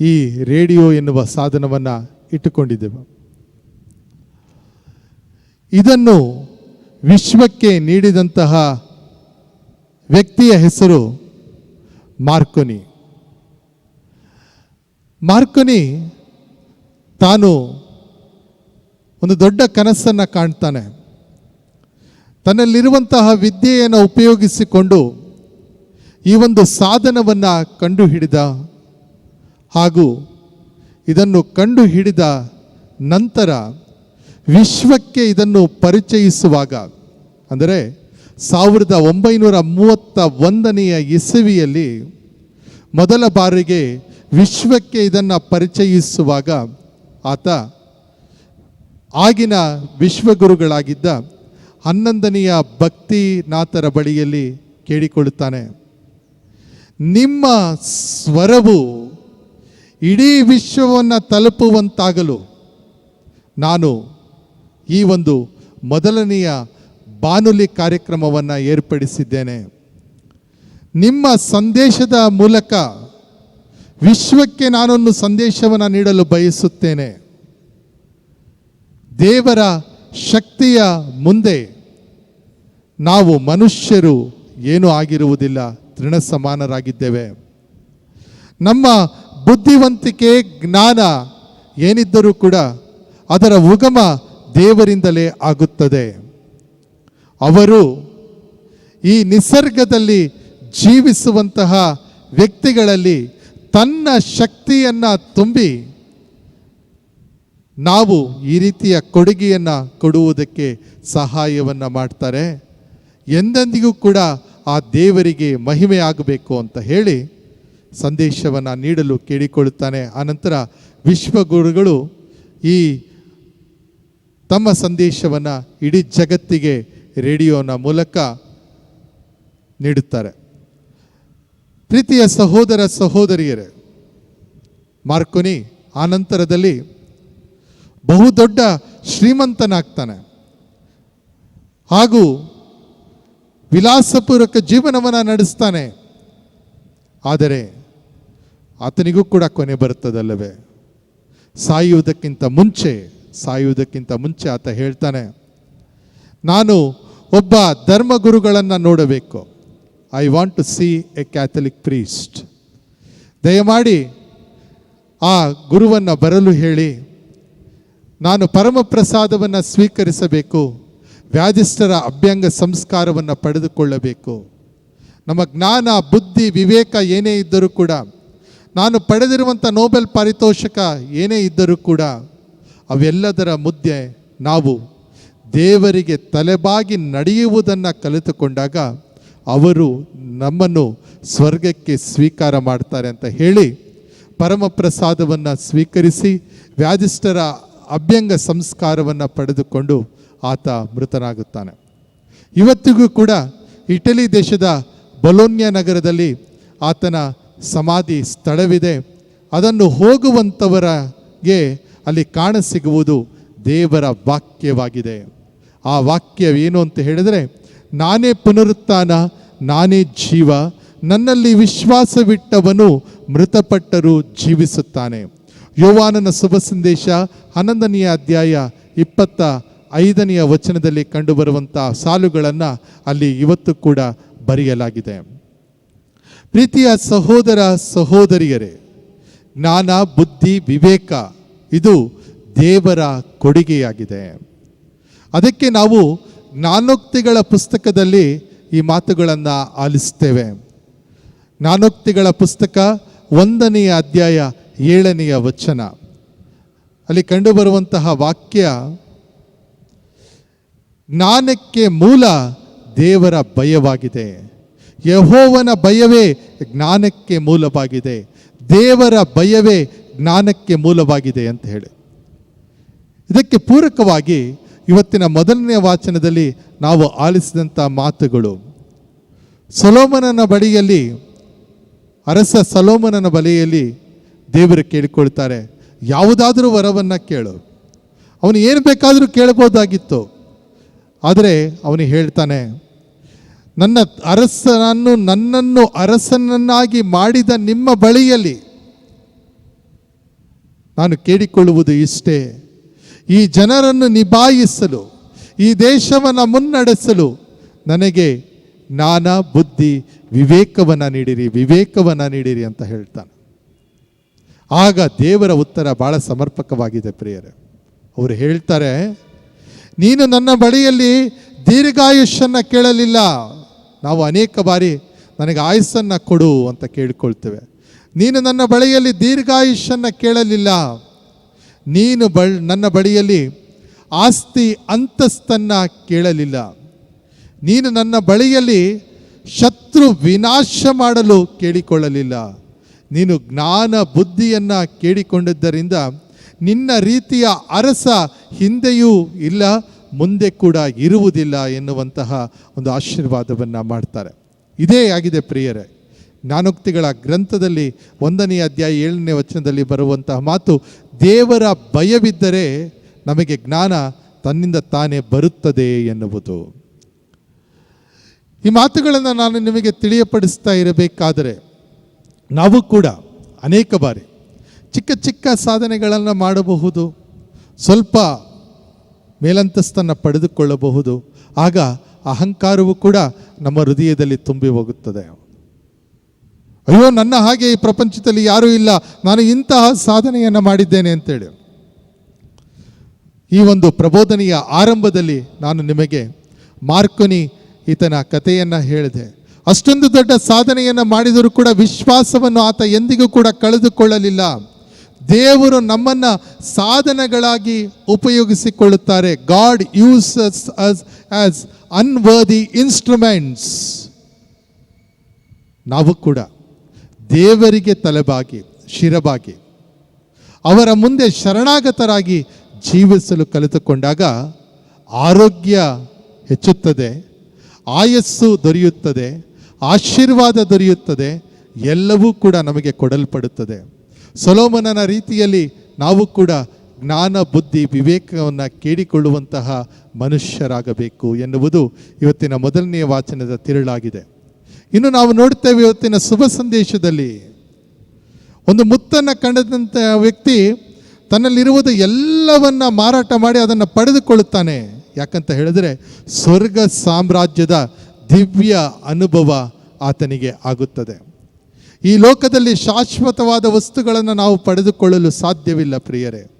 ಈ ರೇಡಿಯೋ ಎನ್ನುವ ಸಾಧನವನ್ನು ಇಟ್ಟುಕೊಂಡಿದ್ದೆವು. ಇದನ್ನು ವಿಶ್ವಕ್ಕೆ ನೀಡಿದಂತಹ ವ್ಯಕ್ತಿಯ ಹೆಸರು ಮಾರ್ಕೊನಿ. ಮಾರ್ಕೊನಿ ತಾನು ಒಂದು ದೊಡ್ಡ ಕನಸನ್ನು ಕಾಣ್ತಾನೆ. ತನ್ನಲ್ಲಿರುವಂತಹ ವಿದ್ಯೆಯನ್ನು ಉಪಯೋಗಿಸಿಕೊಂಡು ಈ ಒಂದು ಸಾಧನವನ್ನು ಕಂಡುಹಿಡಿದ ಹಾಗೂ ಇದನ್ನು ಕಂಡುಹಿಡಿದ ನಂತರ ವಿಶ್ವಕ್ಕೆ ಇದನ್ನು ಪರಿಚಯಿಸುವಾಗ, ಅಂದರೆ 1931 ಇಸವಿಯಲ್ಲಿ ಮೊದಲ ಬಾರಿಗೆ ವಿಶ್ವಕ್ಕೆ ಇದನ್ನು ಪರಿಚಯಿಸುವಾಗ ಆತ ಆಗಿನ ವಿಶ್ವಗುರುಗಳಾಗಿದ್ದ 11ನೇ ಭಕ್ತಿನಾಥರ ಬಳಿಯಲ್ಲಿ ಕೇಳಿಕೊಳ್ಳುತ್ತಾನೆ, ನಿಮ್ಮ ಸ್ವರವು ಇಡೀ ವಿಶ್ವವನ್ನು ತಲುಪುವಂತಾಗಲು ನಾನು ಈ ಒಂದು ಮೊದಲನೆಯ ಬಾನುಲಿ ಕಾರ್ಯಕ್ರಮವನ್ನು ಏರ್ಪಡಿಸಿದ್ದೇನೆ. ನಿಮ್ಮ ಸಂದೇಶದ ಮೂಲಕ ವಿಶ್ವಕ್ಕೆ ನಾನೊಂದು ಸಂದೇಶವನ್ನು ನೀಡಲು ಬಯಸುತ್ತೇನೆ. ದೇವರ ಶಕ್ತಿಯ ಮುಂದೆ ನಾವು ಮನುಷ್ಯರು ಏನೂ ಆಗಿರುವುದಿಲ್ಲ, ತೃಣ ಸಮಾನರಾಗಿದ್ದೇವೆ. ನಮ್ಮ ಬುದ್ಧಿವಂತಿಕೆ ಜ್ಞಾನ ಏನಿದ್ದರೂ ಕೂಡ ಅದರ ಉಗಮ ದೇವರಿಂದಲೇ ಆಗುತ್ತದೆ. ಅವರು ಈ ನಿಸರ್ಗದಲ್ಲಿ ಜೀವಿಸುವಂತಹ ವ್ಯಕ್ತಿಗಳಲ್ಲಿ ತನ್ನ ಶಕ್ತಿಯನ್ನು ತುಂಬಿ ನಾವು ಈ ರೀತಿಯ ಕೊಡುಗೆಯನ್ನು ಕೊಡುವುದಕ್ಕೆ ಸಹಾಯವನ್ನು ಮಾಡ್ತಾರೆ. ಎಂದೆಂದಿಗೂ ಕೂಡ ಆ ದೇವರಿಗೆ ಮಹಿಮೆ ಆಗಬೇಕು ಅಂತ ಹೇಳಿ ಸಂದೇಶವನ್ನು ನೀಡಲು ಕೇಳಿಕೊಳ್ಳುತ್ತಾನೆ. ಆನಂತರ ವಿಶ್ವಗುರುಗಳು ಈ ತಮ್ಮ ಸಂದೇಶವನ್ನು ಇಡೀ ಜಗತ್ತಿಗೆ ರೇಡಿಯೋನ ಮೂಲಕ ನೀಡುತ್ತಾರೆ. ಪ್ರೀತಿಯ ಸಹೋದರ ಸಹೋದರಿಯರೇ, ಮಾರ್ಕೊನಿ ಆನಂತರದಲ್ಲಿ ಬಹುದೊಡ್ಡ ಶ್ರೀಮಂತನಾಗ್ತಾನೆ ಹಾಗೂ ವಿಲಾಸಪೂರ್ವಕ ಜೀವನವನ್ನು ನಡೆಸ್ತಾನೆ. ಆದರೆ ಆತನಿಗೂ ಕೂಡ ಕೊನೆ ಬರುತ್ತದಲ್ಲವೇ? ಸಾಯುವುದಕ್ಕಿಂತ ಮುಂಚೆ ಆತ ಹೇಳ್ತಾನೆ, ನಾನು ಒಬ್ಬ ಧರ್ಮಗುರುಗಳನ್ನು ನೋಡಬೇಕು. I want to see a Catholic priest. ದಯಮಾಡಿ ಆ ಗುರುವನ್ನು ಬರಲು ಹೇಳಿ, ನಾನು ಪರಮಪ್ರಸಾದವನ್ನು ಸ್ವೀಕರಿಸಬೇಕು, ವ್ಯಾಧಿಷ್ಠರ ಅಭ್ಯಂಗ ಸಂಸ್ಕಾರವನ್ನು ಪಡೆದುಕೊಳ್ಳಬೇಕು. ನಮ್ಮ ಜ್ಞಾನ, ಬುದ್ಧಿ, ವಿವೇಕ ಏನೇ ಇದ್ದರೂ ಕೂಡ, ನಾನು ಪಡೆದಿರುವಂಥ ನೋಬೆಲ್ ಪಾರಿತೋಷಕ ಏನೇ ಇದ್ದರೂ ಕೂಡ, ಅವೆಲ್ಲದರ ಮಧ್ಯೆ ನಾವು ದೇವರಿಗೆ ತಲೆಬಾಗಿ ನಡೆಯುವುದನ್ನು ಕಲಿತುಕೊಂಡಾಗ ಅವರು ನಮ್ಮನ್ನು ಸ್ವರ್ಗಕ್ಕೆ ಸ್ವೀಕಾರ ಮಾಡ್ತಾರೆ ಅಂತ ಹೇಳಿ ಪರಮಪ್ರಸಾದವನ್ನು ಸ್ವೀಕರಿಸಿ ವ್ಯಾಧಿಷ್ಠರ ಅಭ್ಯಂಗ ಸಂಸ್ಕಾರವನ್ನು ಪಡೆದುಕೊಂಡು ಆತ ಮೃತನಾಗುತ್ತಾನೆ. ಇವತ್ತಿಗೂ ಕೂಡ ಇಟಲಿ ದೇಶದ ಬೊಲೋನ್ಯ ನಗರದಲ್ಲಿ ಆತನ ಸಮಾಧಿ ಸ್ಥಳವಿದೆ. ಅದನ್ನು ಹೋಗುವಂಥವರಿಗೆ ಅಲ್ಲಿ ಕಾಣಸಿಗುವುದು ದೇವರ ವಾಕ್ಯವಾಗಿದೆ. ಆ ವಾಕ್ಯವೇನು ಅಂತ ಹೇಳಿದರೆ, ನಾನೇ ಪುನರುತ್ಥಾನ, ನಾನೇ ಜೀವ, ನನ್ನಲ್ಲಿ ವಿಶ್ವಾಸವಿಟ್ಟವನು ಮೃತಪಟ್ಟರೂ ಜೀವಿಸುತ್ತಾನೆ. ಯೋವಾನನ ಶುಭ ಸಂದೇಶ 11ನೇ ಅಧ್ಯಾಯ 25ನೇ ವಚನದಲ್ಲಿ ಕಂಡುಬರುವಂಥ ಸಾಲುಗಳನ್ನು ಅಲ್ಲಿ ಇವತ್ತು ಕೂಡ ಬರೆಯಲಾಗಿದೆ. ಪ್ರೀತಿಯ ಸಹೋದರ ಸಹೋದರಿಯರೇ, ಜ್ಞಾನ, ಬುದ್ಧಿ, ವಿವೇಕ ಇದು ದೇವರ ಕೊಡುಗೆಯಾಗಿದೆ. ಅದಕ್ಕೆ ನಾವು ಜ್ಞಾನೋಕ್ತಿಗಳ ಪುಸ್ತಕದಲ್ಲಿ ಈ ಮಾತುಗಳನ್ನು ಆಲಿಸ್ತೇವೆ. ಜ್ಞಾನೋಕ್ತಿಗಳ ಪುಸ್ತಕ 1ನೇ ಅಧ್ಯಾಯ 7ನೇ ವಚನ, ಅಲ್ಲಿ ಕಂಡುಬರುವಂತಹ ವಾಕ್ಯ, ಜ್ಞಾನಕ್ಕೆ ಮೂಲ ದೇವರ ಭಯವಾಗಿದೆ. ಯೆಹೋವನ ಭಯವೇ ಜ್ಞಾನಕ್ಕೆ ಮೂಲವಾಗಿದೆ, ದೇವರ ಭಯವೇ ಜ್ಞಾನಕ್ಕೆ ಮೂಲವಾಗಿದೆ ಅಂತ ಹೇಳಿ. ಇದಕ್ಕೆ ಪೂರಕವಾಗಿ ಇವತ್ತಿನ ಮೊದಲನೇ ವಾಚನದಲ್ಲಿ ನಾವು ಆಲಿಸಿದಂಥ ಮಾತುಗಳು, ಸೊಲೊಮೋನನ ಬಳಿಯಲ್ಲಿ, ಅರಸ ಸೊಲೊಮೋನನ ಬಳಿಯಲ್ಲಿ ದೇವರು ಕೇಳಿಕೊಳ್ತಾರೆ, ಯಾವುದಾದ್ರೂ ವರವನ್ನು ಕೇಳು. ಅವನು ಏನು ಬೇಕಾದರೂ ಕೇಳಬಹುದಾಗಿತ್ತು. ಆದರೆ ಅವನು ಹೇಳ್ತಾನೆ, ನನ್ನನ್ನು ಅರಸನನ್ನಾಗಿ ಮಾಡಿದ ನಿಮ್ಮ ಬಳಿಯಲ್ಲಿ ನಾನು ಕೇಳಿಕೊಳ್ಳುವುದು ಇಷ್ಟೇ, ಈ ಜನರನ್ನು ನಿಭಾಯಿಸಲು, ಈ ದೇಶವನ್ನು ಮುನ್ನಡೆಸಲು ನನಗೆ ಜ್ಞಾನ, ಬುದ್ಧಿ, ವಿವೇಕವನ್ನು ನೀಡಿರಿ ಅಂತ ಹೇಳ್ತಾನೆ. ಆಗ ದೇವರ ಉತ್ತರ ಬಹಳ ಸಮರ್ಪಕವಾಗಿದೆ ಪ್ರಿಯರೇ. ಅವರು ಹೇಳ್ತಾರೆ, ನೀನು ನನ್ನ ಬಳಿಯಲ್ಲಿ ದೀರ್ಘಾಯುಷ್ಯನ್ನು ಕೇಳಲಿಲ್ಲ. ನಾವು ಅನೇಕ ಬಾರಿ ನನಗೆ ಆಯುಸ್ಸನ್ನು ಕೊಡು ಅಂತ ಕೇಳಿಕೊಳ್ತೇವೆ. ನೀನು ನನ್ನ ಬಳಿಯಲ್ಲಿ ದೀರ್ಘಾಯುಷ್ಯನ್ನು ಕೇಳಲಿಲ್ಲ. ನೀನು ನನ್ನ ಬಳಿಯಲ್ಲಿ ಆಸ್ತಿ ಅಂತಸ್ತನ್ನು ಕೇಳಲಿಲ್ಲ. ನೀನು ನನ್ನ ಬಳಿಯಲ್ಲಿ ಶತ್ರು ವಿನಾಶ ಮಾಡಲು ಕೇಳಿಕೊಳ್ಳಲಿಲ್ಲ. ನೀನು ಜ್ಞಾನ ಬುದ್ಧಿಯನ್ನು ಕೇಳಿಕೊಂಡಿದ್ದರಿಂದ ನಿನ್ನ ರೀತಿಯ ಅರಸ ಹಿಂದೆಯೂ ಇಲ್ಲ, ಮುಂದೆ ಕೂಡ ಇರುವುದಿಲ್ಲ ಎನ್ನುವಂತಹ ಒಂದು ಆಶೀರ್ವಾದವನ್ನು ಮಾಡ್ತಾರೆ. ಇದೇ ಆಗಿದೆ ಪ್ರಿಯರೇ. ಜ್ಞಾನೋಕ್ತಿಗಳ ಗ್ರಂಥದಲ್ಲಿ 1ನೇ ಅಧ್ಯಾಯ 7ನೇ ವಚನದಲ್ಲಿ ಬರುವಂತಹ ಮಾತು, ದೇವರ ಭಯವಿದ್ದರೆ ನಮಗೆ ಜ್ಞಾನ ತನ್ನಿಂದ ತಾನೇ ಬರುತ್ತದೆ ಎನ್ನುವುದು. ಈ ಮಾತುಗಳನ್ನು ನಾನು ನಿಮಗೆ ತಿಳಿಯಪಡಿಸ್ತಾ ಇರಬೇಕಾದರೆ, ನಾವು ಕೂಡ ಅನೇಕ ಬಾರಿ ಚಿಕ್ಕ ಚಿಕ್ಕ ಸಾಧನೆಗಳನ್ನು ಮಾಡಬಹುದು, ಸ್ವಲ್ಪ ಮೇಲಂತಸ್ತನ್ನು ಪಡೆದುಕೊಳ್ಳಬಹುದು. ಆಗ ಅಹಂಕಾರವು ಕೂಡ ನಮ್ಮ ಹೃದಯದಲ್ಲಿ ತುಂಬಿ ಹೋಗುತ್ತದೆ. ಅಯ್ಯೋ, ನನ್ನ ಹಾಗೆ ಈ ಪ್ರಪಂಚದಲ್ಲಿ ಯಾರೂ ಇಲ್ಲ, ನಾನು ಇಂತಹ ಸಾಧನೆಯನ್ನು ಮಾಡಿದ್ದೇನೆ ಅಂತೇಳಿ. ಈ ಒಂದು ಪ್ರಬೋಧನೆಯ ಆರಂಭದಲ್ಲಿ ನಾನು ನಿಮಗೆ ಮಾರ್ಕೊನಿ ಈತನ ಕಥೆಯನ್ನು ಹೇಳಿದೆ. ಅಷ್ಟೊಂದು ದೊಡ್ಡ ಸಾಧನೆಯನ್ನು ಮಾಡಿದರೂ ಕೂಡ ವಿಶ್ವಾಸವನ್ನು ಆತ ಎಂದಿಗೂ ಕೂಡ ಕಳೆದುಕೊಳ್ಳಲಿಲ್ಲ. ದೇವರು ನಮ್ಮನ್ನು ಸಾಧನಗಳಾಗಿ ಉಪಯೋಗಿಸಿಕೊಳ್ಳುತ್ತಾರೆ. God uses us as unworthy instruments. ನಾವು ಕೂಡ ದೇವರಿಗೆ ತಲೆಬಾಗಿ ಶಿರಬಾಗಿ ಅವರ ಮುಂದೆ ಶರಣಾಗತರಾಗಿ ಜೀವಿಸಲು ಕಲಿತುಕೊಂಡಾಗ ಆರೋಗ್ಯ ಹೆಚ್ಚುತ್ತದೆ, ಆಯಸ್ಸು ದೊರೆಯುತ್ತದೆ, ಆಶೀರ್ವಾದ ದೊರೆಯುತ್ತದೆ, ಎಲ್ಲವೂ ಕೂಡ ನಮಗೆ ಕೊಡಲ್ಪಡುತ್ತದೆ. ಸೊಲೊಮೋನನ ರೀತಿಯಲ್ಲಿ ನಾವು ಕೂಡ ಜ್ಞಾನ ಬುದ್ಧಿ ವಿವೇಕವನ್ನು ಕೇಳಿಕೊಳ್ಳುವಂತಹ ಮನುಷ್ಯರಾಗಬೇಕು ಎನ್ನುವುದು ಇವತ್ತಿನ ಮೊದಲನೆಯ ವಾಚನದ ತಿರುಳಾಗಿದೆ. ಇನ್ನು ನಾವು ನೋಡ್ತೇವೆ ಇವತ್ತಿನ ಶುಭ ಸಂದೇಶದಲ್ಲಿ ಒಂದು ಮುತ್ತನ್ನು ಕಂಡಂಥ ವ್ಯಕ್ತಿ ತನ್ನಲ್ಲಿರುವುದು ಎಲ್ಲವನ್ನ ಮಾರಾಟ ಮಾಡಿ ಅದನ್ನು ಪಡೆದುಕೊಳ್ಳುತ್ತಾನೆ. ಯಾಕಂತ ಹೇಳಿದ್ರೆ ಸ್ವರ್ಗ ಸಾಮ್ರಾಜ್ಯದ ದಿವ್ಯ ಅನುಭವ ಆತನಿಗೆ ಆಗುತ್ತದೆ. ಈ ಲೋಕದಲ್ಲಿ ಶಾಶ್ವತವಾದ ವಸ್ತುಗಳನ್ನು ನಾವು ಪಡೆದುಕೊಳ್ಳಲು ಸಾಧ್ಯವಿಲ್ಲ ಪ್ರಿಯರೇ.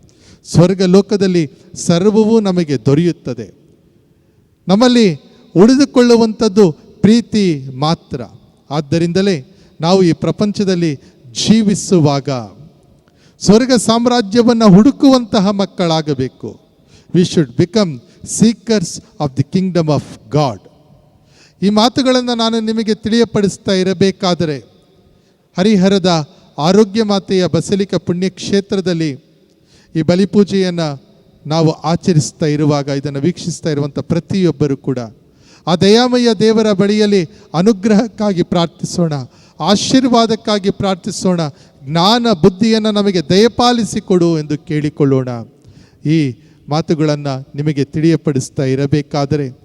ಸ್ವರ್ಗ ಲೋಕದಲ್ಲಿ ಸರ್ವವೂ ನಮಗೆ ದೊರೆಯುತ್ತದೆ. ನಮ್ಮಲ್ಲಿ ಉಳಿದುಕೊಳ್ಳುವಂಥದ್ದು ಪ್ರೀತಿ ಮಾತ್ರ. ಆದ್ದರಿಂದಲೇ ನಾವು ಈ ಪ್ರಪಂಚದಲ್ಲಿ ಜೀವಿಸುವಾಗ ಸ್ವರ್ಗ ಸಾಮ್ರಾಜ್ಯವನ್ನು ಹುಡುಕುವಂತಹ ಮಕ್ಕಳಾಗಬೇಕು. We should become seekers of the kingdom of God. ಈ ಮಾತುಗಳನ್ನು ನಾನು ನಿಮಗೆ ತಿಳಿಯಪಡಿಸ್ತಾ ಇರಬೇಕಾದರೆ ಹರಿಹರದ ಆರೋಗ್ಯ ಮಾತೆಯ ಬಸಲಿಕ ಪುಣ್ಯಕ್ಷೇತ್ರದಲ್ಲಿ ಈ ಬಲಿಪೂಜೆಯನ್ನು ನಾವು ಆಚರಿಸ್ತಾ ಇರುವಾಗ ಇದನ್ನು ವೀಕ್ಷಿಸ್ತಾ ಇರುವಂಥ ಪ್ರತಿಯೊಬ್ಬರು ಕೂಡ ಆ ದಯಾಮಯ ದೇವರ ಬಳಿಯಲ್ಲಿ ಅನುಗ್ರಹಕ್ಕಾಗಿ ಪ್ರಾರ್ಥಿಸೋಣ, ಆಶೀರ್ವಾದಕ್ಕಾಗಿ ಪ್ರಾರ್ಥಿಸೋಣ, ಜ್ಞಾನ ಬುದ್ಧಿಯನ್ನು ನಮಗೆ ದಯಪಾಲಿಸಿಕೊಡು ಎಂದು ಕೇಳಿಕೊಳ್ಳೋಣ. ಈ ಮಾತುಗಳನ್ನು ನಿಮಗೆ ತಿಳಿಯಪಡಿಸ್ತಾ ಇರಬೇಕಾದರೆ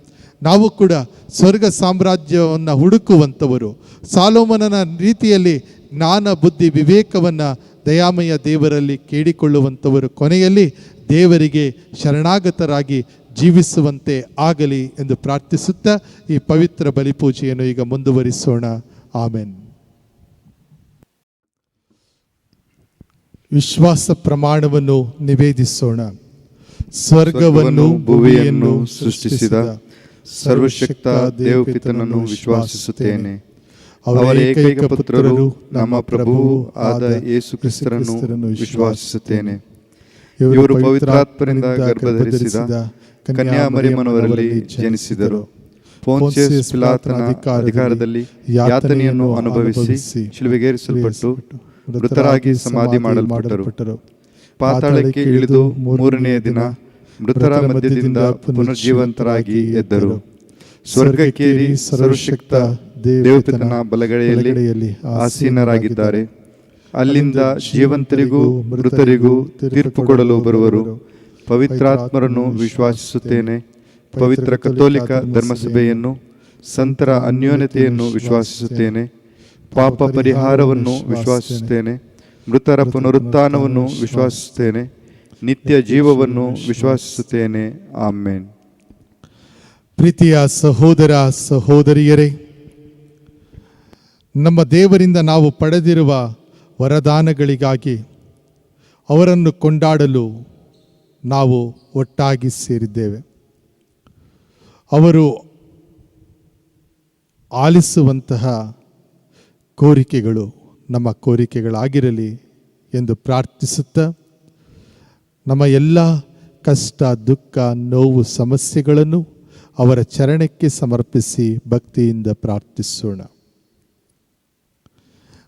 ನಾವು ಕೂಡ ಸ್ವರ್ಗ ಸಾಮ್ರಾಜ್ಯವನ್ನು ಹುಡುಕುವಂಥವರು, ಸಾಲೋಮನನ ರೀತಿಯಲ್ಲಿ ಜ್ಞಾನ ಬುದ್ಧಿ ವಿವೇಕವನ್ನು ದಯಾಮಯ ದೇವರಲ್ಲಿ ಕೇಳಿಕೊಳ್ಳುವಂಥವರು, ಕೊನೆಯಲ್ಲಿ ದೇವರಿಗೆ ಶರಣಾಗತರಾಗಿ ಜೀವಿಸುವಂತೆ ಆಗಲಿ ಎಂದು ಪ್ರಾರ್ಥಿಸುತ್ತಾ ಈ ಪವಿತ್ರ ಬಲಿಪೂಜೆಯನ್ನು ಈಗ ಮುಂದುವರಿಸೋಣ. ಆಮೆನ್. ವಿಶ್ವಾಸ ಪ್ರಮಾಣವನ್ನು ನಿವೇದಿಸೋಣ. ಸ್ವರ್ಗವನ್ನು ಭೂಮಿಯನ್ನು ಸೃಷ್ಟಿಸಿದ ಸರ್ವಶಕ್ತ ದೇವಪಿತನನ್ನು ವಿಶ್ವಾಸಿಸುತ್ತೇನೆ. ಅವರ ಏಕೈಕ ಪುತ್ರರು ನಮ್ಮ ಪ್ರಭುವು ಆದ ಯೇಸು ಕ್ರಿಸ್ತರನ್ನು ವಿಶ್ವಾಸಿಸುತ್ತೇನೆ. ಇವರು ಪವಿತ್ರಾತ್ಮರಿಂದ ಗರ್ಭಧರಿಸಿದ ಕನ್ಯಾ ಮರಿಯಮ್ಮನವರಲ್ಲಿ ಜನಿಸಿದರು. ಪೋನ್ಸಿಯಸ್ ಪಿಲಾತನ ಅಧಿಕಾರದಲ್ಲಿ ಯಾತನೆಯನ್ನು ಅನುಭವಿಸಿ ಶಿಲುಬೆಗೇರಿಸಲ್ಪಟ್ಟು ಮೃತರಾಗಿ ಸಮಾಧಿ ಮಾಡಲ್ಪಟ್ಟರು. ಪಾತಾಳಕ್ಕೆ ಇಳಿದು ಮೂರನೆಯ ದಿನ ಮೃತರ ಮಧ್ಯದಿಂದ ಪುನರ್ಜೀವಂತರಾಗಿ ಎದ್ದರು. ಸ್ವರ್ಗಕ್ಕೇರಿ ಸರ್ವಶಕ್ತ ದೇವಪಿತನ ಬಲಗಡೆಯಲ್ಲಿ ಆಸೀನರಾಗಿದ್ದಾರೆ. ಅಲ್ಲಿಂದ ಜೀವಂತರಿಗೂ ಮೃತರಿಗೂ ತೀರ್ಪು ಕೊಡಲು ಬರುವರು. ಪವಿತ್ರಾತ್ಮರನ್ನು ವಿಶ್ವಾಸಿಸುತ್ತೇನೆ. ಪವಿತ್ರ ಕಥೋಲಿಕ ಧರ್ಮಸಭೆಯನ್ನು, ಸಂತರ ಅನ್ಯೋನ್ಯತೆಯನ್ನು ವಿಶ್ವಾಸಿಸುತ್ತೇನೆ. ಪಾಪ ಪರಿಹಾರವನ್ನು ವಿಶ್ವಾಸಿಸುತ್ತೇನೆ. ಮೃತರ ಪುನರುತ್ಥಾನವನ್ನು ವಿಶ್ವಾಸಿಸುತ್ತೇನೆ. ನಿತ್ಯ ಜೀವವನ್ನು ವಿಶ್ವಾಸಿಸುತ್ತೇನೆ. ಆಮೆನ್. ಪ್ರೀತಿಯ ಸಹೋದರ ಸಹೋದರಿಯರೇ, ನಮ್ಮ ದೇವರಿಂದ ನಾವು ಪಡೆದಿರುವ ವರದಾನಗಳಿಗಾಗಿ ಅವರನ್ನು ಕೊಂಡಾಡಲು ನಾವು ಒಟ್ಟಾಗಿ ಸೇರಿದ್ದೇವೆ. ಅವರು ಆಲಿಸುವಂತಹ ಕೋರಿಕೆಗಳು ನಮ್ಮ ಕೋರಿಕೆಗಳಾಗಿರಲಿ ಎಂದು ಪ್ರಾರ್ಥಿಸುತ್ತಾ ನಮ್ಮ ಎಲ್ಲ ಕಷ್ಟ, ದುಃಖ, ನೋವು, ಸಮಸ್ಯೆಗಳನ್ನು ಅವರ ಚರಣಕ್ಕೆ ಸಮರ್ಪಿಸಿ ಭಕ್ತಿಯಿಂದ ಪ್ರಾರ್ಥಿಸೋಣ.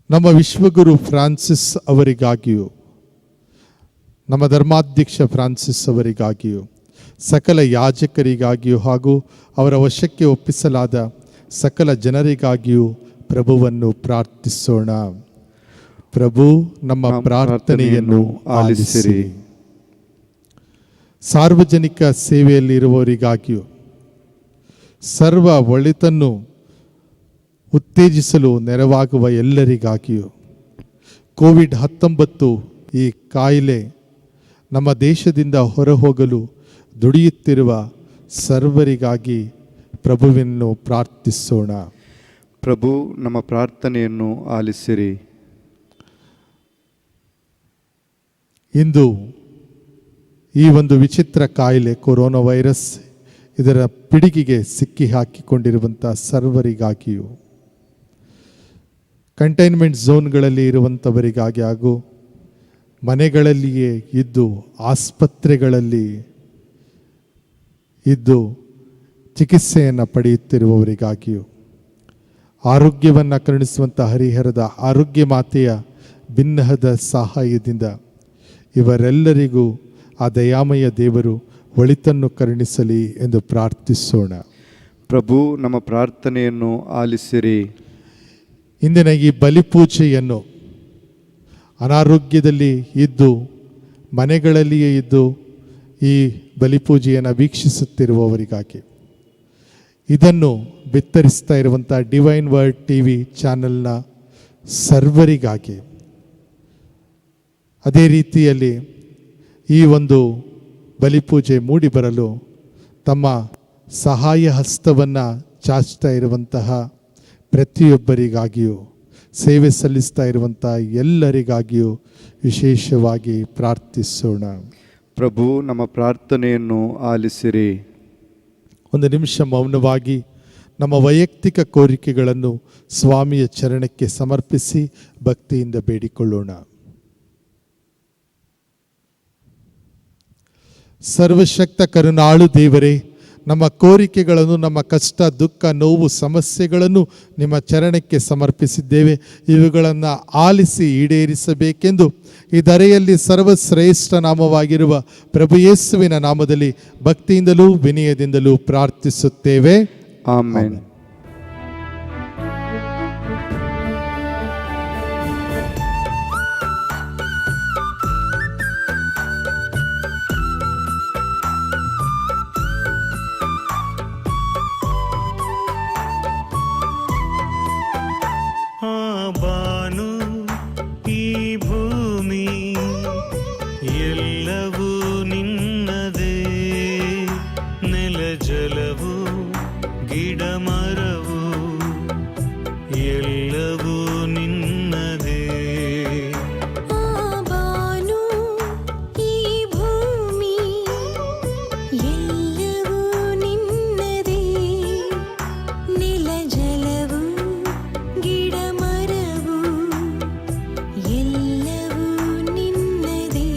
ನಮ್ಮ ವಿಶ್ವಗುರು ಫ್ರಾನ್ಸಿಸ್ ಅವರಿಗಾಗಿಯೂ, ನಮ್ಮ ಧರ್ಮಾಧ್ಯಕ್ಷ ಫ್ರಾನ್ಸಿಸ್ ಅವರಿಗಾಗಿಯೂ, ಸಕಲ ಯಾಜಕರಿಗಾಗಿಯೂ ಹಾಗೂ ಅವರ ವಶಕ್ಕೆ ಒಪ್ಪಿಸಲಾದ ಸಕಲ ಜನರಿಗಾಗಿಯೂ ಪ್ರಭುವನ್ನು ಪ್ರಾರ್ಥಿಸೋಣ. ಪ್ರಭು ನಮ್ಮ ಪ್ರಾರ್ಥನೆಯನ್ನು ಆಲಿಸಿರಿ. ಸಾರ್ವಜನಿಕ ಸೇವೆಯಲ್ಲಿರುವವರಿಗಾಗಿಯೂ, ಸರ್ವ ಒಳಿತನ್ನು ಉತ್ತೇಜಿಸಲು ನೆರವಾಗುವ ಎಲ್ಲರಿಗಾಗಿಯೂ, ಕೋವಿಡ್-19 ಈ ಕಾಯಿಲೆ ನಮ್ಮ ದೇಶದಿಂದ ಹೊರಹೋಗಲು ದುಡಿಯುತ್ತಿರುವ ಸರ್ವರಿಗಾಗಿ ಪ್ರಭುವನ್ನು ಪ್ರಾರ್ಥಿಸೋಣ. ಪ್ರಭು ನಮ್ಮ ಪ್ರಾರ್ಥನೆಯನ್ನು ಆಲಿಸಿರಿ. ಇಂದು ಈ ಒಂದು ವಿಚಿತ್ರ ಕಾಯಿಲೆ ಕೊರೋನಾ ವೈರಸ್ ಇದರ ಪಿಡುಗಿಗೆ ಸಿಕ್ಕಿ ಹಾಕಿಕೊಂಡಿರುವಂಥ ಸರ್ವರಿಗಾಗಿಯೂ, ಕಂಟೈನ್ಮೆಂಟ್ ಝೋನ್ಗಳಲ್ಲಿ ಇರುವಂಥವರಿಗಾಗಿ ಹಾಗೂ ಮನೆಗಳಲ್ಲಿಯೇ ಇದ್ದು ಆಸ್ಪತ್ರೆಗಳಲ್ಲಿ ಇದ್ದು ಚಿಕಿತ್ಸೆಯನ್ನು ಪಡೆಯುತ್ತಿರುವವರಿಗಾಗಿಯೂ, ಆರೋಗ್ಯವನ್ನು ಕರುಣಿಸುವಂಥ ಹರಿಹರದ ಆರೋಗ್ಯ ಮಾತೆಯ ಬಿನ್ನಹದ ಸಹಾಯದಿಂದ ಇವರೆಲ್ಲರಿಗೂ ಆ ದಯಾಮಯ ದೇವರು ಒಳಿತನ್ನು ಕರುಣಿಸಲಿ ಎಂದು ಪ್ರಾರ್ಥಿಸೋಣ. ಪ್ರಭು ನಮ್ಮ ಪ್ರಾರ್ಥನೆಯನ್ನು ಆಲಿಸಿರಿ. ಇಂದಿನ ಈ ಬಲಿಪೂಜೆಯನ್ನು ಅನಾರೋಗ್ಯದಲ್ಲಿ ಇದ್ದು ಮನೆಗಳಲ್ಲಿಯೇ ಇದ್ದು ಈ ಬಲಿಪೂಜೆಯನ್ನು ವೀಕ್ಷಿಸುತ್ತಿರುವವರಿಗಾಗಿ, ಇದನ್ನು ಬಿತ್ತರಿಸ್ತಾ ಇರುವಂಥ ಡಿವೈನ್ ವರ್ಡ್ TV ಚಾನೆಲ್ನ ಸರ್ವರಿಗಾಗಿ, ಅದೇ ರೀತಿಯಲ್ಲಿ ಈ ಒಂದು ಬಲಿಪೂಜೆ ಮೂಡಿಬರಲು ತಮ್ಮ ಸಹಾಯ ಹಸ್ತವನ್ನು ಚಾಚ್ತಾ ಇರುವಂತಹ ಪ್ರತಿಯೊಬ್ಬರಿಗಾಗಿಯೂ, ಸೇವೆ ಸಲ್ಲಿಸ್ತಾ ಇರುವಂಥ ಎಲ್ಲರಿಗಾಗಿಯೂ ವಿಶೇಷವಾಗಿ ಪ್ರಾರ್ಥಿಸೋಣ. ಪ್ರಭು ನಮ್ಮ ಪ್ರಾರ್ಥನೆಯನ್ನು ಆಲಿಸಿರಿ. ಒಂದು ನಿಮಿಷ ಮೌನವಾಗಿ ನಮ್ಮ ವೈಯಕ್ತಿಕ ಕೋರಿಕೆಗಳನ್ನು ಸ್ವಾಮಿಯ ಚರಣಕ್ಕೆ ಸಮರ್ಪಿಸಿ ಭಕ್ತಿಯಿಂದ ಬೇಡಿಕೊಳ್ಳೋಣ. ಸರ್ವಶಕ್ತ ಕರುಣಾಳು ದೇವರೇ, ನಮ್ಮ ಕೋರಿಕೆಗಳನ್ನು, ನಮ್ಮ ಕಷ್ಟ, ದುಃಖ, ನೋವು, ಸಮಸ್ಯೆಗಳನ್ನು ನಿಮ್ಮ ಚರಣಕ್ಕೆ ಸಮರ್ಪಿಸಿದ್ದೇವೆ. ಇವುಗಳನ್ನು ಆಲಿಸಿ ಈಡೇರಿಸಬೇಕೆಂದು ಈ ಧರೆಯಲ್ಲಿ ಸರ್ವಶ್ರೇಷ್ಠ ನಾಮವಾಗಿರುವ ಪ್ರಭು ಯೇಸುವಿನ ನಾಮದಲ್ಲಿ ಭಕ್ತಿಯಿಂದಲೂ ವಿನಯದಿಂದಲೂ ಪ್ರಾರ್ಥಿಸುತ್ತೇವೆ. ಆಮೆನ್. ಬಾನು ಈ ಭೂಮಿ ಎಲ್ಲವೂ ನಿನ್ನದೇ, ನೆಲ ಜಲವು ಗಿಡ ಮರವು ಎಲ್ಲವೂ ನಿನ್ನದೇ. ಬಾನು ಈ ಭೂಮಿ ಎಲ್ಲವೂ ನಿನ್ನದೇ, ನೆಲ ಜಲವು ಗಿಡ ಮರವು ಎಲ್ಲವೂ ನಿನ್ನದೇ.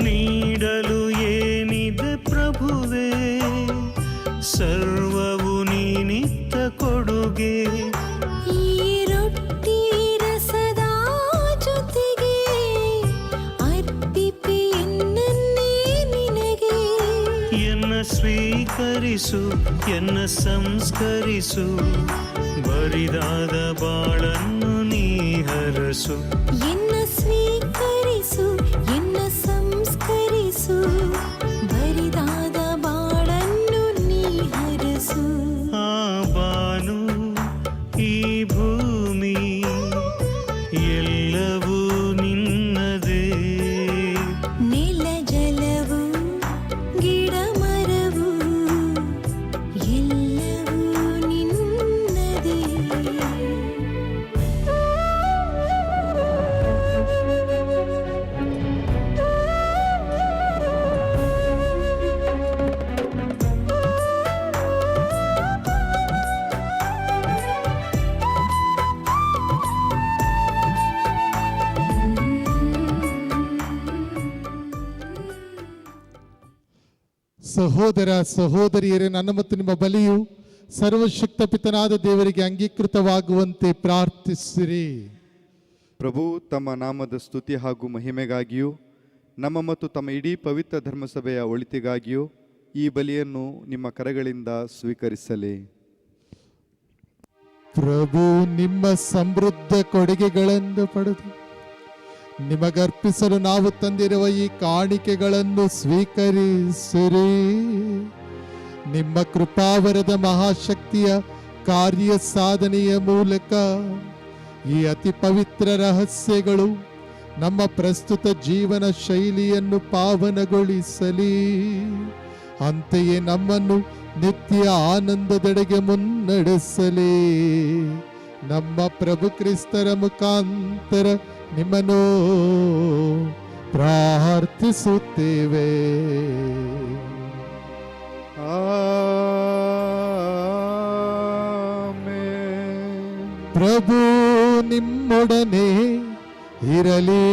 ನೀಡಲು ಏನಿದೆ ಪ್ರಭುವೇ, ಸರ್ವವು ನೀನಿತ್ತ ಕೊಡುಗೆ. ಈ ರೊಟ್ಟಿ ರಸದ ಜೊತೆಗೆ ಅರ್ಪಿಪೆ ಎನ್ನನ್ನೇ ನಿನಗೆ. ಎನ್ನ ಸ್ವೀಕರಿಸು, ಎನ್ನ ಸಂಸ್ಕರಿಸು, ಬರಿದಾದ ಬಾಳನ್ನು ನೀ ಹರಸು. ಎನ್ನ ಸ್ವೀಕರಿಸು, ಎನ್ನ ಸಂಸ್ಕರಿಸು, ಬರಿದಾದ ಬಾಳನ್ನು ನೀ ಹರಸು. ಆ ಬಾನು ಈ ಭೂಮಿ ಎಲ್ಲವೂ ನಿನ್ನದೇ, ನೆಲ ಜಲವು ಗಿಡ ಮರವು ಎಲ್ಲವೂ ನಿನ್ನದೇ. ಸಹೋದರ ಸಹೋದರಿಯರೇ, ನನ್ನ ಮತ್ತು ನಿಮ್ಮ ಬಲಿಯು ಸರ್ವಶಕ್ತ ಪಿತನಾದ ದೇವರಿಗೆ ಅಂಗೀಕೃತವಾಗುವಂತೆ ಪ್ರಾರ್ಥಿಸಿರಿ. ಪ್ರಭು ತಮ್ಮ ನಾಮದ ಸ್ತುತಿ ಹಾಗೂ ಮಹಿಮೆಗಾಗಿಯೂ ನಮ್ಮ ಮತ್ತು ತಮ್ಮ ಇಡೀ ಪವಿತ್ರ ಧರ್ಮಸಭೆಯ ಒಳಿತಿಗಾಗಿಯೂ ಈ ಬಲಿಯನ್ನು ನಿಮ್ಮ ಕರಗಳಿಂದ ಸ್ವೀಕರಿಸಲಿ. ಪ್ರಭು ನಿಮ್ಮ ಸಮೃದ್ಧ ಕೊಡುಗೆಗಳನ್ನು ಪಡೆದು ನಿಮಗರ್ಪಿಸಲು ನಾವು ತಂದಿರುವ ಈ ಕಾಣಿಕೆಗಳನ್ನು ಸ್ವೀಕರಿಸಿರಿ. ನಿಮ್ಮ ಕೃಪಾವರದ ಮಹಾಶಕ್ತಿಯ ಕಾರ್ಯ ಸಾಧನೆಯ ಮೂಲಕ ಈ ಅತಿ ಪವಿತ್ರ ರಹಸ್ಯಗಳು ನಮ್ಮ ಪ್ರಸ್ತುತ ಜೀವನ ಶೈಲಿಯನ್ನು ಪಾವನಗೊಳಿಸಲಿ. ಅಂತೆಯೇ ನಮ್ಮನ್ನು ನಿತ್ಯ ಆನಂದದೆಡೆಗೆ ಮುನ್ನಡೆಸಲಿ. ನಮ್ಮ ಪ್ರಭು ಕ್ರಿಸ್ತರ ಮುಖಾಂತರ ನಿಮ್ಮನ್ನು ಪ್ರಾರ್ಥಿಸುತ್ತೇವೆ. ಆಮೆನ್. ಪ್ರಭು ನಿಮ್ಮೊಡನೆ ಇರಲಿ,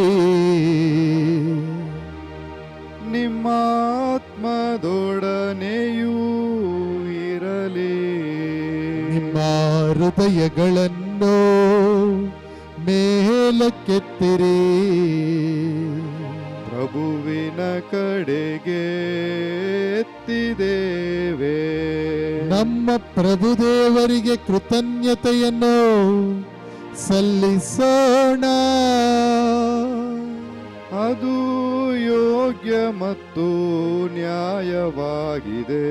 ನಿಮ್ಮ ಆತ್ಮದೊಡನೆಯೂ ಇರಲಿ. ನಿಮ್ಮ ಹೃದಯಗಳನ್ನು ಮೇಲಕ್ಕೆತ್ತಿರಿ. ಪ್ರಭುವಿನ ಕಡೆಗೆ ಎತ್ತಿದ್ದೇವೆ. ನಮ್ಮ ಪ್ರಭುದೇವರಿಗೆ ಕೃತಜ್ಞತೆಯನ್ನು ಸಲ್ಲಿಸೋಣ. ಅದು ಯೋಗ್ಯ ಮತ್ತು ನ್ಯಾಯವಾಗಿದೆ.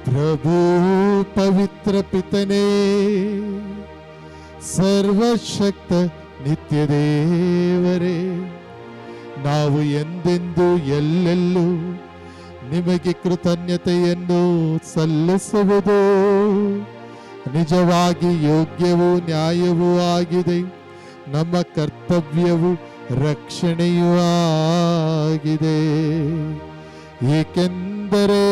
ಪ್ರಭು ಪವಿತ್ರ ಪಿತನೇ, ಸರ್ವಶಕ್ತ ನಿತ್ಯ ದೇವರೇ, ನಾವು ಎಂದೆಂದು ಎಲ್ಲೆಲ್ಲೂ ನಿಮಗೆ ಕೃತಜ್ಞತೆಯನ್ನು ಸಲ್ಲಿಸುವುದು ನಿಜವಾಗಿ ಯೋಗ್ಯವೂ ನ್ಯಾಯವೂ ಆಗಿದೆ. ನಮ್ಮ ಕರ್ತವ್ಯವು ರಕ್ಷಣೆಯೂ ಆಗಿದೆ. ಏಕೆಂದರೆ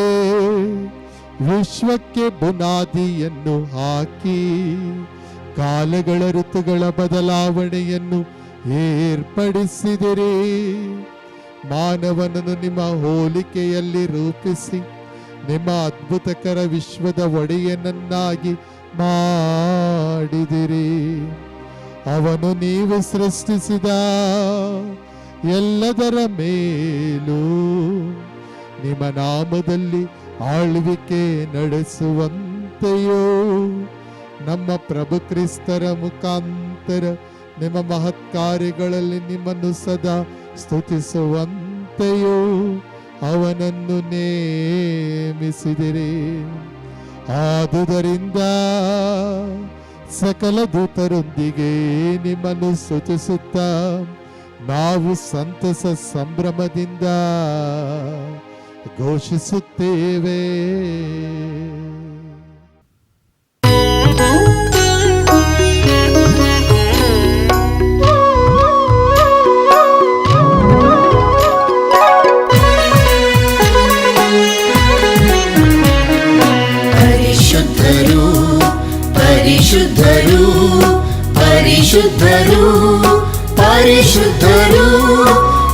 ವಿಶ್ವಕ್ಕೆ ಬುನಾದಿಯನ್ನು ಹಾಕಿ ಕಾಲಗಳ ಋತುಗಳ ಬದಲಾವಣೆಯನ್ನು ಏರ್ಪಡಿಸಿದಿರಿ. ಮಾನವನನ್ನು ನಿಮ್ಮ ಹೋಲಿಕೆಯಲ್ಲಿ ರೂಪಿಸಿ ನಿಮ್ಮ ಅದ್ಭುತಕರ ವಿಶ್ವದ ಒಡೆಯನನ್ನಾಗಿ ಮಾಡಿದಿರಿ. ಅವನು ನೀವು ಸೃಷ್ಟಿಸಿದ ಎಲ್ಲದರ ಮೇಲೂ ನಿಮ್ಮ ನಾಮದಲ್ಲಿ ಆಳ್ವಿಕೆ ನಡೆಸುವಂತೆಯೋ ನಮ್ಮ ಪ್ರಭು ಕ್ರಿಸ್ತರ ಮುಖಾಂತರ ನಿಮ್ಮ ಮಹತ್ ಕಾರ್ಯಗಳಲ್ಲಿ ನಿಮ್ಮನ್ನು ಸದಾ ಸ್ತುತಿಸುವಂತೆಯೋ ಅವನನ್ನು ನೇಮಿಸಿದಿರಿ. ಆದುದರಿಂದ ಸಕಲ ದೂತರೊಂದಿಗೆ ನಿಮ್ಮನ್ನು ಸ್ತುತಿಸುತ್ತಾ ನಾವು ಸಂತಸ ಸಂಭ್ರಮದಿಂದ ಘೋಷಿಸುತ್ತೇವೆ. ಪರಿಶುದ್ಧರು ಪರಿಶುದ್ಧರು ಪರಿಶುದ್ಧರು ಪರಿಶುದ್ಧರು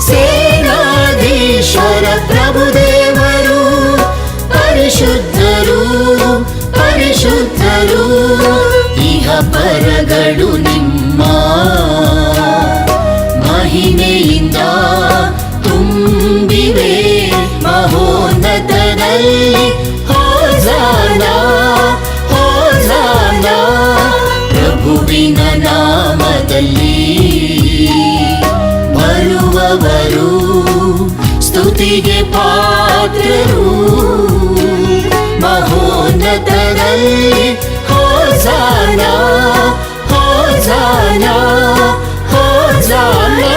ಸೇನಾಧೀಶ್ವರ ಪ್ರಭುದೇವರು. ಪರಿಶುದ್ಧರು ಪರಿಶುದ್ಧರು ಇಹ ಪರಗಳು ನಿಮ್ಮ ಮಹಿಮೆಯಿಂದ ತುಂಬಿವೆ. ಮಹೋನ್ನತದಲ್ಲಿ ಹೋಸಾನಾ ಹೋಸಾನಾ, ಪ್ರಭುವಿನ ನಾಮದಲ್ಲಿ ಬರುವವರು ಸ್ತುತಿಗೆ ಪಾತ್ರರು. ಮಹೋನ್ನತದಲ್ಲಿ ಹೋಸಾನಾ ಹೋಸಾನಾ ಹೋಸಾನಾ.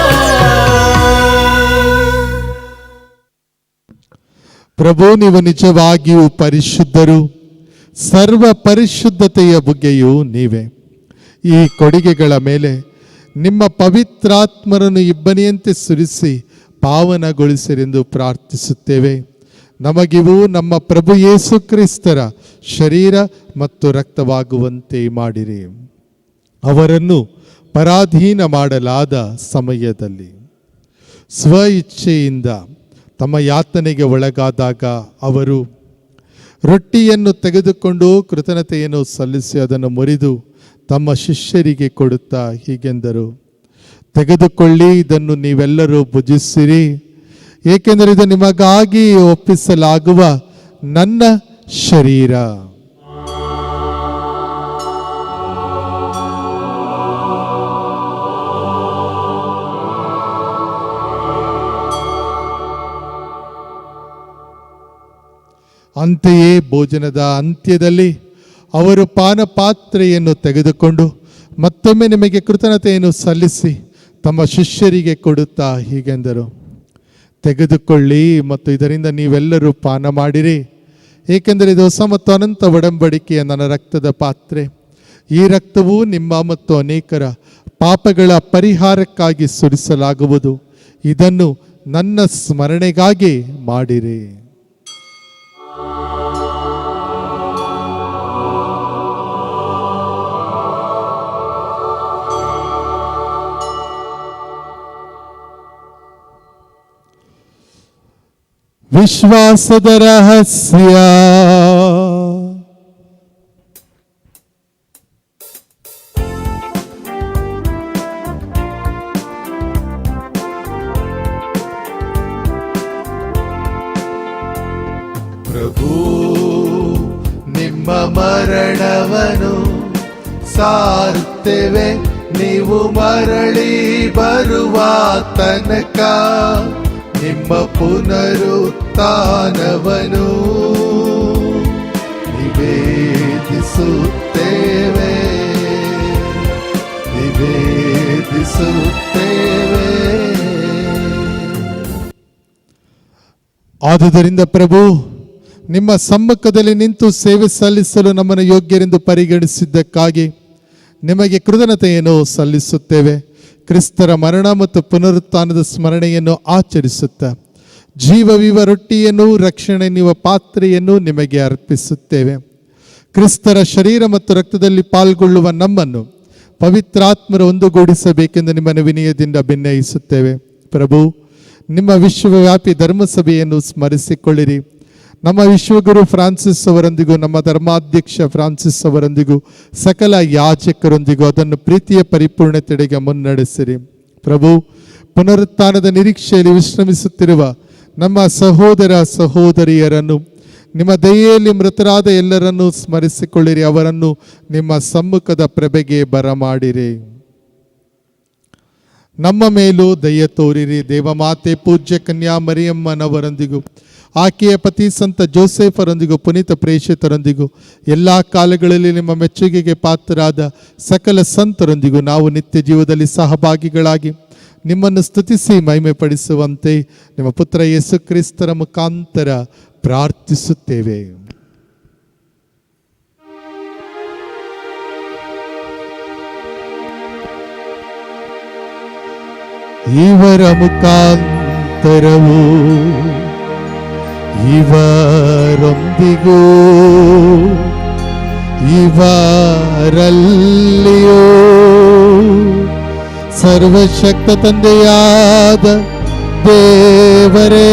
ಪ್ರಭು, ನೀವು ನಿಜವಾಗಿಯೂ ಪರಿಶುದ್ಧರು. ಸರ್ವ ಪರಿಶುದ್ಧತೆಯ ಬುಗ್ಗೆಯೂ ನೀವೇ. ಈ ಕೊಡುಗೆಗಳ ಮೇಲೆ ನಿಮ್ಮ ಪವಿತ್ರಾತ್ಮರನ್ನು ಇಬ್ಬನಿಯಂತೆ ಸುರಿಸಿ ಪಾವನಗೊಳಿಸಿರೆಂದು ಪ್ರಾರ್ಥಿಸುತ್ತೇವೆ. ನಮಗಿವು ನಮ್ಮ ಪ್ರಭು ಯೇಸು ಕ್ರಿಸ್ತರ ಶರೀರ ಮತ್ತು ರಕ್ತವಾಗುವಂತೆ ಮಾಡಿರಿ. ಅವರನ್ನು ಪರಾಧೀನ ಮಾಡಲಾದ ಸಮಯದಲ್ಲಿ ಸ್ವ ಇಚ್ಛೆಯಿಂದ ತಮ್ಮ ಯಾತನೆಗೆ ಒಳಗಾದಾಗ ಅವರು ರೊಟ್ಟಿಯನ್ನು ತೆಗೆದುಕೊಂಡು ಕೃತಜ್ಞತೆಯನ್ನು ಸಲ್ಲಿಸಿ ಅದನ್ನು ಮುರಿದು ತಮ್ಮ ಶಿಷ್ಯರಿಗೆ ಕೊಡುತ್ತಾ ಹೀಗೆಂದರು, ತೆಗೆದುಕೊಳ್ಳಿ, ಇದನ್ನು ನೀವೆಲ್ಲರೂ ಭುಜಿಸಿರಿ, ಏಕೆಂದರೆ ಇದು ನಿಮಗಾಗಿ ಒಪ್ಪಿಸಲಾಗುವ ನನ್ನ ಶರೀರ. ಅಂತೆಯೇ ಭೋಜನದ ಅಂತ್ಯದಲ್ಲಿ ಅವರು ಪಾನಪಾತ್ರೆಯನ್ನು ತೆಗೆದುಕೊಂಡು ಮತ್ತೊಮ್ಮೆ ನಿಮಗೆ ಕೃತಜ್ಞತೆಯನ್ನು ಸಲ್ಲಿಸಿ ತಮ್ಮ ಶಿಷ್ಯರಿಗೆ ಕೊಡುತ್ತಾ ಹೀಗೆಂದರು, ತೆಗೆದುಕೊಳ್ಳಿ ಮತ್ತು ಇದರಿಂದ ನೀವೆಲ್ಲರೂ ಪಾನ ಮಾಡಿರಿ, ಏಕೆಂದರೆ ಇದು ಹೊಸ ಮತ್ತು ಅನಂತ ಒಡಂಬಡಿಕೆಯ ನನ್ನ ರಕ್ತದ ಪಾತ್ರೆ. ಈ ರಕ್ತವು ನಿಮ್ಮ ಮತ್ತು ಅನೇಕರ ಪಾಪಗಳ ಪರಿಹಾರಕ್ಕಾಗಿ ಸುರಿಸಲಾಗುವುದು. ಇದನ್ನು ನನ್ನ ಸ್ಮರಣೆಗಾಗಿ ಮಾಡಿರಿ. ವಿಶ್ವಾಸದ ರಹಸ್ಯ. ನಿಮ್ಮ ಮರಣವನ್ನು ಸಾರುತ್ತೇವೆ, ನೀವು ಮರಳಿ ಬರುವ ತನಕ ನಿಮ್ಮ ಪುನರುತ್ಥಾನವನ್ನು ನಿವೇದಿಸುತ್ತೇವೆ, ನಿವೇದಿಸುತ್ತೇವೆ. ಆದುದರಿಂದ ಪ್ರಭು, ನಿಮ್ಮ ಸಮ್ಮುಖದಲ್ಲಿ ನಿಂತು ಸೇವೆ ಸಲ್ಲಿಸಲು ನಮ್ಮನ್ನು ಯೋಗ್ಯರೆಂದು ಪರಿಗಣಿಸಿದ್ದಕ್ಕಾಗಿ ನಿಮಗೆ ಕೃತಜ್ಞತೆಯನ್ನು ಸಲ್ಲಿಸುತ್ತೇವೆ. ಕ್ರಿಸ್ತರ ಮರಣ ಮತ್ತು ಪುನರುತ್ಥಾನದ ಸ್ಮರಣೆಯನ್ನು ಆಚರಿಸುತ್ತಾ ಜೀವವಿವ ರೊಟ್ಟಿಯನ್ನು ರಕ್ಷಣೆ ನೀಡುವ ಪಾತ್ರೆಯನ್ನು ನಿಮಗೆ ಅರ್ಪಿಸುತ್ತೇವೆ. ಕ್ರಿಸ್ತರ ಶರೀರ ಮತ್ತು ರಕ್ತದಲ್ಲಿ ಪಾಲ್ಗೊಳ್ಳುವ ನಮ್ಮನ್ನು ಪವಿತ್ರಾತ್ಮರು ಒಂದುಗೂಡಿಸಬೇಕೆಂದು ನಿಮ್ಮನ್ನು ವಿನಯದಿಂದ ಭಿನ್ನಯಿಸುತ್ತೇವೆ. ಪ್ರಭು, ನಿಮ್ಮ ವಿಶ್ವವ್ಯಾಪಿ ಧರ್ಮಸಭೆಯನ್ನು ಸ್ಮರಿಸಿಕೊಳ್ಳಿರಿ. ನಮ್ಮ ವಿಶ್ವಗುರು ಫ್ರಾನ್ಸಿಸ್ ಅವರೊಂದಿಗೂ ನಮ್ಮ ಧರ್ಮಾಧ್ಯಕ್ಷ ಫ್ರಾನ್ಸಿಸ್ ಅವರೊಂದಿಗೂ ಸಕಲ ಯಾಜಕರೊಂದಿಗೂ ಅದನ್ನು ಪ್ರೀತಿಯ ಪರಿಪೂರ್ಣತೆಡೆಗೆ ಮುನ್ನಡೆಸಿರಿ. ಪ್ರಭು, ಪುನರುತ್ಥಾನದ ನಿರೀಕ್ಷೆಯಲ್ಲಿ ವಿಶ್ರಮಿಸುತ್ತಿರುವ ನಮ್ಮ ಸಹೋದರ ಸಹೋದರಿಯರನ್ನು, ನಿಮ್ಮ ದಯೆಯಲ್ಲಿ ಮೃತರಾದ ಎಲ್ಲರನ್ನೂ ಸ್ಮರಿಸಿಕೊಳ್ಳಿರಿ. ಅವರನ್ನು ನಿಮ್ಮ ಸಮ್ಮುಖದ ಪ್ರಭೆಗೆ ಬರಮಾಡಿರಿ. ನಮ್ಮ ಮೇಲೂ ದಯೆ ತೋರಿರಿ. ದೇವಮಾತೆ ಪೂಜ್ಯ ಕನ್ಯಾ ಮರಿಯಮ್ಮನವರೊಂದಿಗೂ ಆಕೆಯ ಪತಿ ಸಂತ ಜೋಸೆಫರೊಂದಿಗೂ ಪುನೀತ ಪ್ರೇಷಿತರೊಂದಿಗೂ ಎಲ್ಲ ಕಾಲಗಳಲ್ಲಿ ನಿಮ್ಮ ಮೆಚ್ಚುಗೆಗೆ ಪಾತ್ರರಾದ ಸಕಲ ಸಂತರೊಂದಿಗೂ ನಾವು ನಿತ್ಯ ಜೀವದಲ್ಲಿ ಸಹಭಾಗಿಗಳಾಗಿ ನಿಮ್ಮನ್ನು ಸ್ತುತಿಸಿ ಮಹಿಮೆ ಪಡಿಸುವಂತೆ ನಿಮ್ಮ ಪುತ್ರ ಯೇಸು ಕ್ರಿಸ್ತರ ಮುಖಾಂತರ ಪ್ರಾರ್ಥಿಸುತ್ತೇವೆ. ಇವರ ಮುಖಾಂತರವು ಇವರೊಂದಿಗೂ ಇವರಲ್ಲಿಯೂ ಸರ್ವಶಕ್ತ ತಂದೆಯಾದ ದೇವರೇ,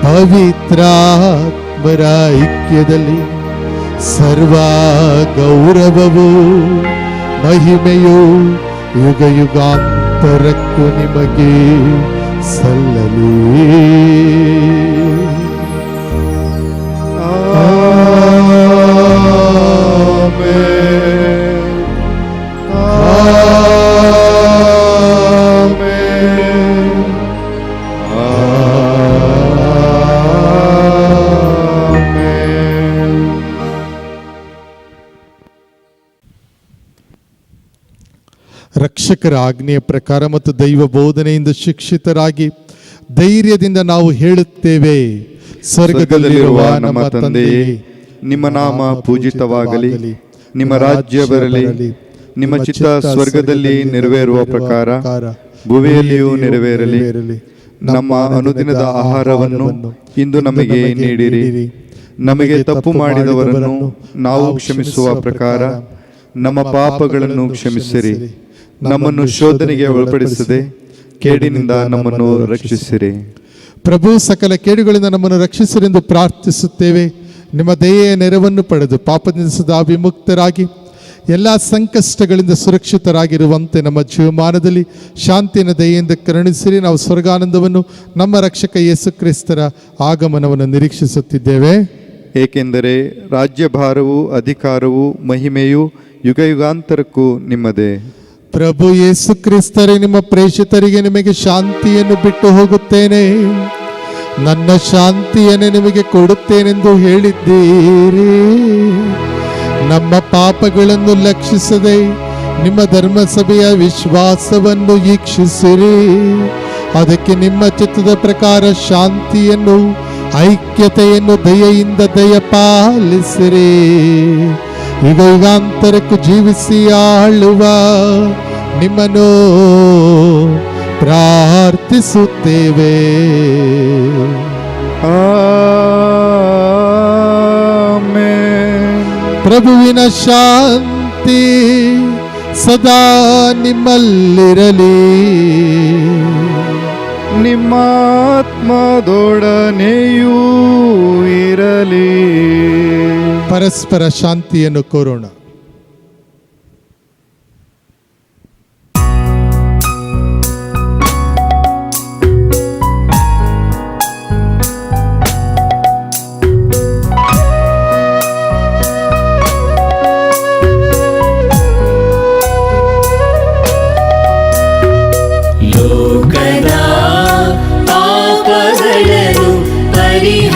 ಪವಿತ್ರಾತ್ಮರ ಐಕ್ಯದಲ್ಲಿ ಸರ್ವ ಗೌರವವು ಮಹಿಮೆಯು ಯುಗ ಯುಗಾಂತರಕ್ಕೂ ನಿಮಗೆ ಸಲ್ಲಲಿ. ರಕ್ಷಕರ ಆಜ್ಞೆಯ ಪ್ರಕಾರ ಮತ್ತು ದೈವ ಬೋಧನೆಯಿಂದ ಶಿಕ್ಷಿತರಾಗಿ ಧೈರ್ಯದಿಂದ ನಾವು ಹೇಳುತ್ತೇವೆ, ಸ್ವರ್ಗದಲ್ಲಿರುವ ನಮ್ಮ ತಂದೆಯೇ, ನಿಮ್ಮ ನಾಮ ಪೂಜಿತವಾಗಲಿ, ನಿಮ್ಮ ರಾಜ್ಯ ಬರಲಿ, ನಿಮ್ಮ ಚಿತ್ತ ಸ್ವರ್ಗದಲ್ಲಿ ನೆರವೇರುವ ಪ್ರಕಾರ ಭೂಮಿಯಲ್ಲಿಯೂ ನೆರವೇರಲಿ. ನಮ್ಮ ಅನುದಿನದ ಆಹಾರವನ್ನು ಇಂದು ನಮಗೆ ನೀಡಿರಿ. ನಮಗೆ ತಪ್ಪು ಮಾಡಿದವರನ್ನು ನಾವು ಕ್ಷಮಿಸುವ ಪ್ರಕಾರ ನಮ್ಮ ಪಾಪಗಳನ್ನು ಕ್ಷಮಿಸಿರಿ. ನಮ್ಮನ್ನು ಶೋಧನೆಗೆ ಒಳಪಡಿಸದೆ ಕೇಡಿನಿಂದ ನಮ್ಮನ್ನು ರಕ್ಷಿಸಿರಿ. ಪ್ರಭು, ಸಕಲ ಕೇಡುಗಳಿಂದ ನಮ್ಮನ್ನು ರಕ್ಷಿಸಿರೆಂದು ಪ್ರಾರ್ಥಿಸುತ್ತೇವೆ. ನಿಮ್ಮ ದಯೆಯ ನೆರವನ್ನು ಪಡೆದು ಪಾಪದಿಂದ ಸದಾ ವಿಮುಕ್ತರಾಗಿ ಎಲ್ಲ ಸಂಕಷ್ಟಗಳಿಂದ ಸುರಕ್ಷಿತರಾಗಿರುವಂತೆ ನಮ್ಮ ಜೀವಮಾನದಲ್ಲಿ ಶಾಂತಿಯನ್ನು ದಯೆಯಿಂದ ಕರುಣಿಸಿರಿ. ನಾವು ಸ್ವರ್ಗಾನಂದವನ್ನು ನಮ್ಮ ರಕ್ಷಕ ಯೇಸು ಕ್ರಿಸ್ತರ ಆಗಮನವನ್ನು ನಿರೀಕ್ಷಿಸುತ್ತಿದ್ದೇವೆ. ಏಕೆಂದರೆ ರಾಜ್ಯಭಾರವು, ಅಧಿಕಾರವು, ಮಹಿಮೆಯು ಯುಗ ಯುಗಾಂತರಕ್ಕೂ ನಿಮ್ಮದೇ. ಪ್ರಭು ಯೇಸು ಕ್ರಿಸ್ತರೇ, ನಿಮ್ಮ ಪ್ರೇಷಿತರಿಗೆ ನಿಮಗೆ ಶಾಂತಿಯನ್ನು ಬಿಟ್ಟು ಹೋಗುತ್ತೇನೆ, ನನ್ನ ಶಾಂತಿಯನ್ನು ನಿಮಗೆ ಕೊಡುತ್ತೇನೆಂದು ಹೇಳಿದ್ದೀರಿ. ನಮ್ಮ ಪಾಪಗಳನ್ನು ಲಕ್ಷಿಸದೆ ನಿಮ್ಮ ಧರ್ಮಸಭೆಯ ವಿಶ್ವಾಸವನ್ನು ಈಕ್ಷಿಸಿರಿ. ಅದಕ್ಕೆ ನಿಮ್ಮ ಚಿತ್ತದ ಪ್ರಕಾರ ಶಾಂತಿಯನ್ನು, ಐಕ್ಯತೆಯನ್ನು ದಯೆಯಿಂದ ದಯಪಾಲಿಸಿರಿ. ಯುಗ ಯುಗಾಂತರಕ್ಕೂ ಜೀವಿಸಿ ಆಳುವ ನಿಮ್ಮನ್ನು ಪ್ರಾರ್ಥಿಸುತ್ತೇವೆ. ಆಮೆನ್. ಪ್ರಭುವಿನ ಶಾಂತಿ ಸದಾ ನಿಮ್ಮಲ್ಲಿರಲಿ, ನಿಮ್ಮ ಆತ್ಮದೊಡನೆಯೂ ಇರಲಿ. ಪರಸ್ಪರ ಶಾಂತಿಯನ್ನು ಕೋರೋಣ.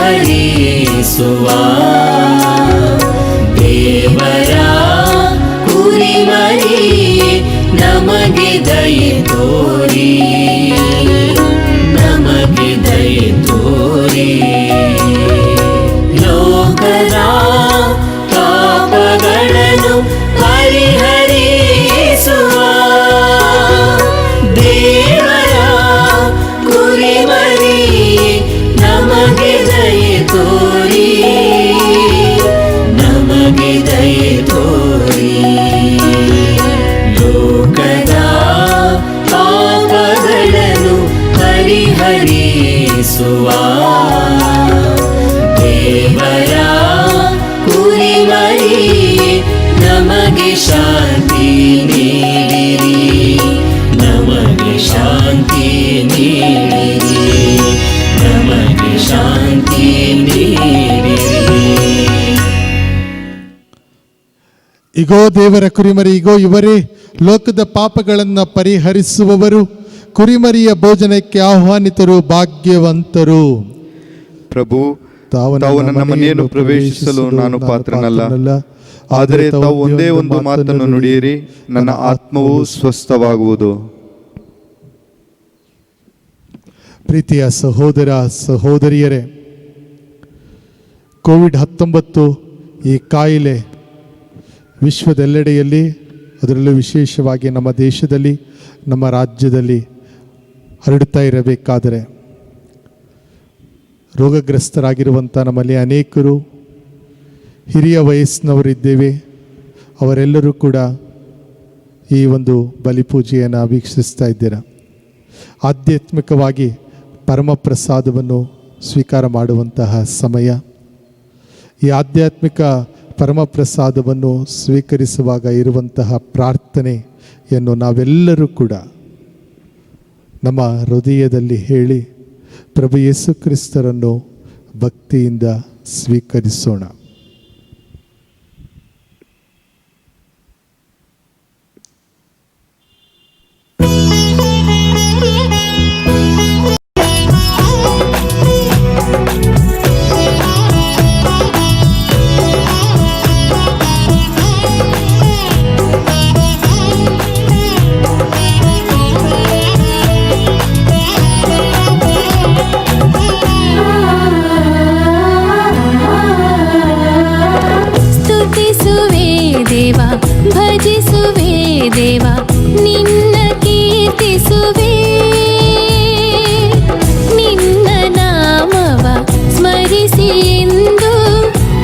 ಪರಿಹರಿಸುವ ದೇವರ ಕುರಿಮರಿ ನಮಗೆ ದಯೆ ತೋರಿ, ನಮಗೆ ದಯೆ ತೋರಿ. ಲೋಕದ ಪಾಪಗಳನ್ನು ಪರಿಹರಿಸುವ ದೇವರ ಕುರಿಮರಿ ನಮಗೆ ದಯೆ ತೋರಿ, ನಮಗೆ ದಯೆ ತೋರಿ. ಲೋಕದ ಪಾಪಗಳನ್ನು ಪರಿಹರಿಸುವ ದೇವರ ಕುರಿಮರಿ ನಮಗೆ ಶಾಂತಿ ನೀಡಿರಿ, ನಮಗೆ ಶಾಂತಿ ನೀಡಿರಿ, ನಮಗೆ ಶಾಂತಿ ನೀಡಿರಿ. ಇಗೋ ದೇವರ ಕುರಿಮರಿ, ಇಗೋ ಇವರೇ ಲೋಕದ ಪಾಪಗಳನ್ನು ಪರಿಹರಿಸುವವರು, ಕುರಿಮರಿಯ ಭೋಜನಕ್ಕೆ ಆಹ್ವಾನಿತರು ಭಾಗ್ಯವಂತರು. ಪ್ರಭು, ತಾವು ನನ್ನ ಮನೆಯನ್ನು ಪ್ರವೇಶಿಸಲು ನಾನು ಪಾತ್ರನಲ್ಲ, ಆದರೆ ತಾವು ಒಂದೇ ಒಂದು ಮಾತನ್ನು ನುಡಿಯಿರಿ, ನನ್ನ ಆತ್ಮವು ಸ್ವಸ್ಥವಾಗುವುದು. ಪ್ರೀತಿಯ ಸಹೋದರ ಸಹೋದರಿಯರೇ, ಕೋವಿಡ್-19 ಈ ಕಾಯಿಲೆ ವಿಶ್ವದೆಲ್ಲೆಡೆಯಲ್ಲಿ, ಅದರಲ್ಲೂ ವಿಶೇಷವಾಗಿ ನಮ್ಮ ದೇಶದಲ್ಲಿ, ನಮ್ಮ ರಾಜ್ಯದಲ್ಲಿ ಹರಡುತ್ತಾ ಇರಬೇಕಾದರೆ ರೋಗಗ್ರಸ್ತರಾಗಿರುವಂಥ ನಮ್ಮಲ್ಲಿ ಅನೇಕರು ಹಿರಿಯ ವಯಸ್ಸಿನವರಿದ್ದೇವೆ. ಅವರೆಲ್ಲರೂ ಕೂಡ ಈ ಒಂದು ಬಲಿಪೂಜೆಯನ್ನು ವೀಕ್ಷಿಸ್ತಾ ಇದ್ದೀರಾ. ಆಧ್ಯಾತ್ಮಿಕವಾಗಿ ಪರಮಪ್ರಸಾದವನ್ನು ಸ್ವೀಕಾರ ಮಾಡುವಂತಹ ಸಮಯ. ಈ ಆಧ್ಯಾತ್ಮಿಕ ಪರಮಪ್ರಸಾದವನ್ನು ಸ್ವೀಕರಿಸುವಾಗ ಇರುವಂತಹ ಪ್ರಾರ್ಥನೆಯನ್ನು ನಾವೆಲ್ಲರೂ ಕೂಡ ನಮ್ಮ ಹೃದಯದಲ್ಲಿ ಹೇಳಿ ಪ್ರಭು ಯೇಸು ಕ್ರಿಸ್ತರನ್ನು ಭಕ್ತಿಯಿಂದ ಸ್ವೀಕರಿಸೋಣ. ಸ್ತುತಿಸುವೆ ದೇವ, ಭಜಿಸುವೆ ದೇವ, ನಿನ್ನ ಕೀರ್ತಿಸುವೆ, ನಿನ್ನ ನಾಮವ ಸ್ಮರಿಸಿ ಎಂದು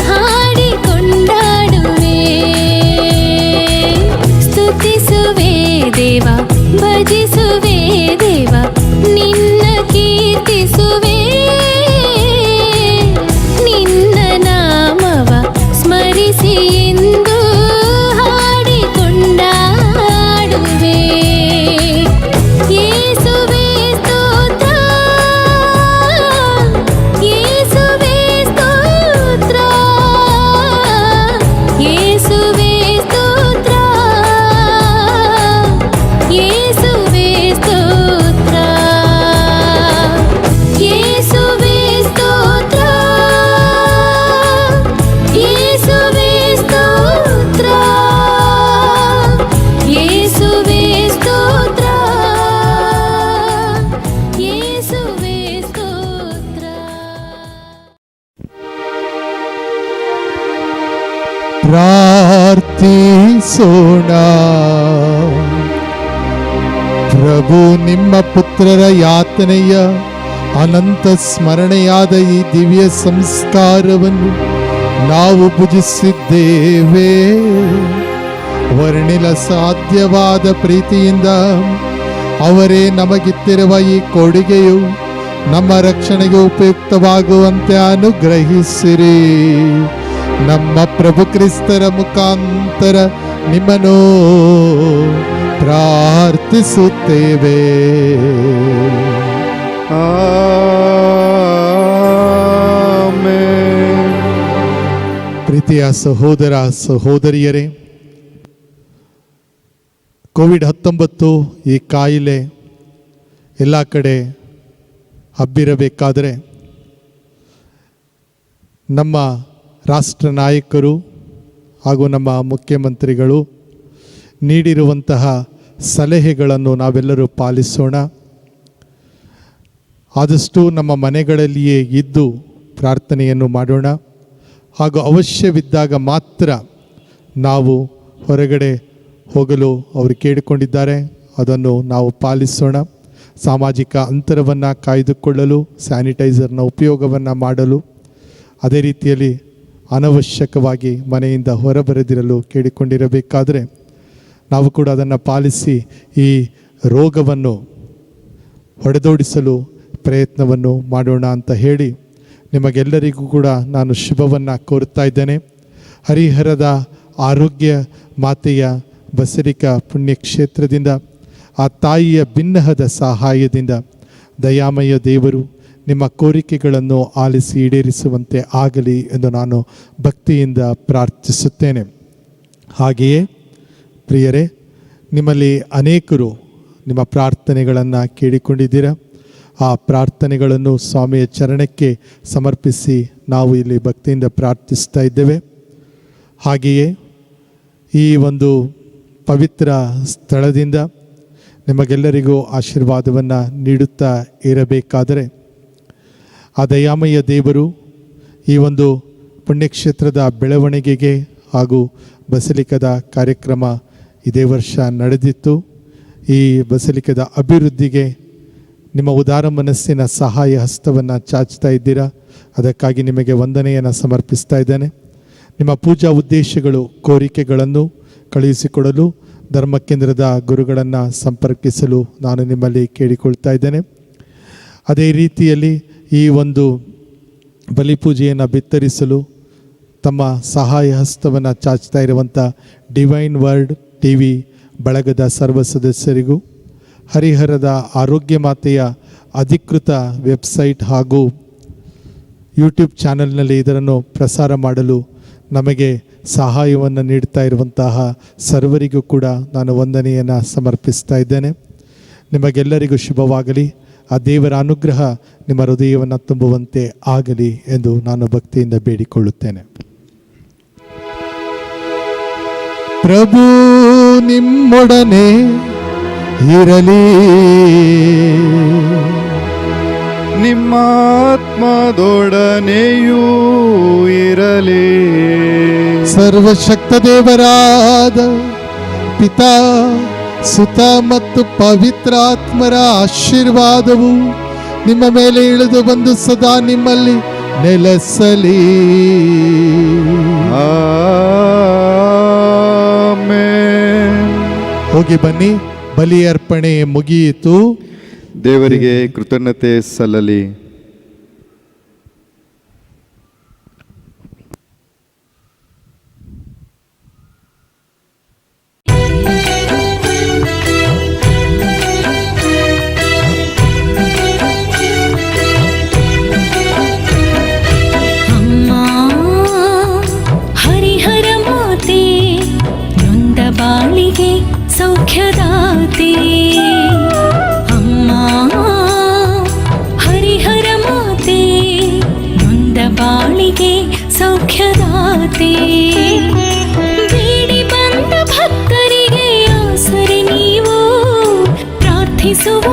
ಹಾಡಿಕೊಂಡಾಡುವೆ. ಸ್ತುತಿಸುವೆ ದೇವ, ಭಜಿಸುವೆ ದೇವ, ನಿನ್ನ ಕೀರ್ತಿಸುವೆ, ನಿನ್ನ ನಾಮವ ಸ್ಮರಿಸಿ ಎಂದು ಹಾಡಿಕೊಂಡಾಡುವೆ. ಯೇಸುವೇ ಸ್ತೋತ್ರ, ಯೇಸುವೇ ಸ್ತೋತ್ರ, ಯೇಸುವೇ ಸ್ತೋತ್ರ, ಯೇಸುವೇ ಸ್ತೋತ್ರ, ಯೇಸುವೇ ಸ್ತೋತ್ರ, ಯೇಸುವೇ ಸ್ತೋತ್ರ, ಯೇಸುವೇ ಸ್ತೋತ್ರ, ಯೇಸುವೇ ಸ್ತೋತ್ರ. ಪ್ರಾರ್ಥಿಸೋಣ. ಪ್ರಭು, ನಿಮ್ಮ ಪುತ್ರರ ಯಾತನೆಯ ಅನಂತ ಸ್ಮರಣೆಯಾದ ಈ ದಿವ್ಯ ಸಂಸ್ಕಾರವನ್ನು ನಾವು ಭುಜಿಸಿದ್ದೇವೆ. ವರ್ಣಿಲ ಸಾಧ್ಯವಾದ ಪ್ರೀತಿಯಿಂದ ಅವರೇ ನಮಗಿತ್ತಿರುವ ಈ ಕೊಡುಗೆಯು ನಮ್ಮ ರಕ್ಷಣೆಗೆ ಉಪಯುಕ್ತವಾಗುವಂತೆ ಅನುಗ್ರಹಿಸಿರಿ. ನಮ್ಮ ಪ್ರಭು ಕ್ರಿಸ್ತರ ಮುಖಾಂತರ ನಿಮ್ಮನ್ನು ಪ್ರಾರ್ಥಿಸುತ್ತೇವೆ. ಆಮೆನ್. ಪ್ರೀತಿಯ ಸಹೋದರ ಸಹೋದರಿಯರೇ, ಕೋವಿಡ್-19 ಈ ಕಾಯಿಲೆ ಎಲ್ಲ ಕಡೆ ಹಬ್ಬಿರಬೇಕಾದರೆ ನಮ್ಮ ರಾಷ್ಟ್ರ ನಾಯಕರು ಹಾಗೂ ನಮ್ಮ ಮುಖ್ಯಮಂತ್ರಿಗಳು ನೀಡಿರುವಂತಹ ಸಲಹೆಗಳನ್ನು ನಾವೆಲ್ಲರೂ ಪಾಲಿಸೋಣ. ಆದಷ್ಟು ನಮ್ಮ ಮನೆಗಳಲ್ಲಿಯೇ ಇದ್ದು ಪ್ರಾರ್ಥನೆಯನ್ನು ಮಾಡೋಣ. ಹಾಗೂ ಅವಶ್ಯವಿದ್ದಾಗ ಮಾತ್ರ ನಾವು ಹೊರಗಡೆ ಹೋಗಲು ಅವರು ಕೇಳಿಕೊಂಡಿದ್ದಾರೆ, ಅದನ್ನು ನಾವು ಪಾಲಿಸೋಣ. ಸಾಮಾಜಿಕ ಅಂತರವನ್ನು ಕಾಯ್ದುಕೊಳ್ಳಲು ಸ್ಯಾನಿಟೈಸರ್ನ ಉಪಯೋಗವನ್ನು ಮಾಡಲು, ಅದೇ ರೀತಿಯಲ್ಲಿ ಅನವಶ್ಯಕವಾಗಿ ಮನೆಯಿಂದ ಹೊರಬರದಿರಲು ಕೇಳಿಕೊಂಡಿರಬೇಕಾದರೆ ನಾವು ಕೂಡ ಅದನ್ನು ಪಾಲಿಸಿ ಈ ರೋಗವನ್ನು ಹೊಡೆದೋಡಿಸಲು ಪ್ರಯತ್ನವನ್ನು ಮಾಡೋಣ ಅಂತ ಹೇಳಿ ನಿಮಗೆಲ್ಲರಿಗೂ ಕೂಡ ನಾನು ಶುಭವನ್ನು ಕೋರುತ್ತಾ ಇದ್ದೇನೆ. ಹರಿಹರದ ಆರೋಗ್ಯ ಮಾತೆಯ ಬಸರಿಕಾ ಪುಣ್ಯಕ್ಷೇತ್ರದಿಂದ ಆ ತಾಯಿಯ ಬಿನ್ನಹದ ಸಹಾಯದಿಂದ ದಯಾಮಯ ದೇವರು ನಿಮ್ಮ ಕೋರಿಕೆಗಳನ್ನು ಆಲಿಸಿ ಈಡೇರಿಸುವಂತೆ ಆಗಲಿ ಎಂದು ನಾನು ಭಕ್ತಿಯಿಂದ ಪ್ರಾರ್ಥಿಸುತ್ತೇನೆ. ಹಾಗೆಯೇ ಪ್ರಿಯರೇ, ನಿಮ್ಮಲ್ಲಿ ಅನೇಕರು ನಿಮ್ಮ ಪ್ರಾರ್ಥನೆಗಳನ್ನು ಕೇಳಿಕೊಂಡಿದ್ದೀರಾ. ಆ ಪ್ರಾರ್ಥನೆಗಳನ್ನು ಸ್ವಾಮಿಯ ಚರಣಕ್ಕೆ ಸಮರ್ಪಿಸಿ ನಾವು ಇಲ್ಲಿ ಭಕ್ತಿಯಿಂದ ಪ್ರಾರ್ಥಿಸ್ತಾ ಇದ್ದೇವೆ. ಹಾಗೆಯೇ ಈ ಒಂದು ಪವಿತ್ರ ಸ್ಥಳದಿಂದ ನಿಮಗೆಲ್ಲರಿಗೂ ಆಶೀರ್ವಾದವನ್ನು ನೀಡುತ್ತಾ ಇರಬೇಕಾದರೆ ಆ ದಯಾಮಯ ದೇವರು ಈ ಒಂದು ಪುಣ್ಯಕ್ಷೇತ್ರದ ಬೆಳವಣಿಗೆಗೆ ಹಾಗೂ ಬಸಲಿಕದ ಕಾರ್ಯಕ್ರಮ ಇದೇ ವರ್ಷ ನಡೆದಿತ್ತು. ಈ ಬಸಲಿಕದ ಅಭಿವೃದ್ಧಿಗೆ ನಿಮ್ಮ ಉದಾರ ಮನಸ್ಸಿನ ಸಹಾಯ ಹಸ್ತವನ್ನು ಚಾಚ್ತಾ ಇದ್ದೀರಾ. ಅದಕ್ಕಾಗಿ ನಿಮಗೆ ವಂದನೆಯನ್ನು ಸಮರ್ಪಿಸ್ತಾ ಇದ್ದೇನೆ. ನಿಮ್ಮ ಪೂಜಾ ಉದ್ದೇಶಗಳು, ಕೋರಿಕೆಗಳನ್ನು ಕಳುಹಿಸಿಕೊಡಲು ಧರ್ಮಕೇಂದ್ರದ ಗುರುಗಳನ್ನು ಸಂಪರ್ಕಿಸಲು ನಾನು ನಿಮ್ಮಲ್ಲಿ ಕೇಳಿಕೊಳ್ತಾ ಇದ್ದೇನೆ. ಅದೇ ರೀತಿಯಲ್ಲಿ ಈ ಒಂದು ಬಲಿಪೂಜೆಯನ್ನು ಬಿತ್ತರಿಸಲು ತಮ್ಮ ಸಹಾಯ ಹಸ್ತವನ್ನು ಚಾಚ್ತಾ ಇರುವಂಥ ಡಿವೈನ್ ವರ್ಡ್ TV ಬಳಗದ ಸರ್ವ ಸದಸ್ಯರಿಗೂ, ಹರಿಹರದ ಆರೋಗ್ಯ ಮಾತೆಯ ಅಧಿಕೃತ ವೆಬ್ಸೈಟ್ ಹಾಗೂ ಯೂಟ್ಯೂಬ್ ಚಾನಲ್ನಲ್ಲಿ ಇದನ್ನು ಪ್ರಸಾರ ಮಾಡಲು ನಮಗೆ ಸಹಾಯವನ್ನು ನೀಡ್ತಾ ಇರುವಂತಹ ಸರ್ವರಿಗೂ ಕೂಡ ನಾನು ವಂದನೆಯನ್ನು ಸಮರ್ಪಿಸ್ತಾ ಇದ್ದೇನೆ. ನಿಮಗೆಲ್ಲರಿಗೂ ಶುಭವಾಗಲಿ. ಆ ದೇವರ ಅನುಗ್ರಹ ನಿಮ್ಮ ಹೃದಯವನ್ನು ತುಂಬುವಂತೆ ಆಗಲಿ ಎಂದು ನಾನು ಭಕ್ತಿಯಿಂದ ಬೇಡಿಕೊಳ್ಳುತ್ತೇನೆ. ಪ್ರಭು ನಿಮ್ಮೊಡನೆ ಇರಲಿ, ನಿಮ್ಮ ಆತ್ಮದೊಡನೆಯೂ ಇರಲಿ. ಸರ್ವಶಕ್ತ ದೇವರಾದ ಪಿತಾ, ಸುತ ಮತ್ತು ಪವಿತ್ರಾತ್ಮರ ಆಶೀರ್ವಾದವು ನಿಮ್ಮ ಮೇಲೆ ಇಳಿದು ಬಂದು ಸದಾ ನಿಮ್ಮಲ್ಲಿ ನೆಲೆಸಲಿ. ಆಮೆನ್. ಹೋಗಿ ಬನ್ನಿ, ಬಲಿ ಅರ್ಪಣೆ ಮುಗಿಯಿತು. ದೇವರಿಗೆ ಕೃತಜ್ಞತೆ ಸಲ್ಲಲಿ. ಬಾಳಿಗೆ ಸೌಖ್ಯದಾತೆ ಅಮ್ಮ, ಹರಿಹರ ಮಾತೆ ನೊಂದ ಬಾಳಿಗೆ ಸೌಖ್ಯದಾತೆ. ಬೇಡಿ ಬಂದ ಭಕ್ತರಿಗೆ ಆಸರೆ ನೀವು ಪ್ರಾರ್ಥಿಸುವ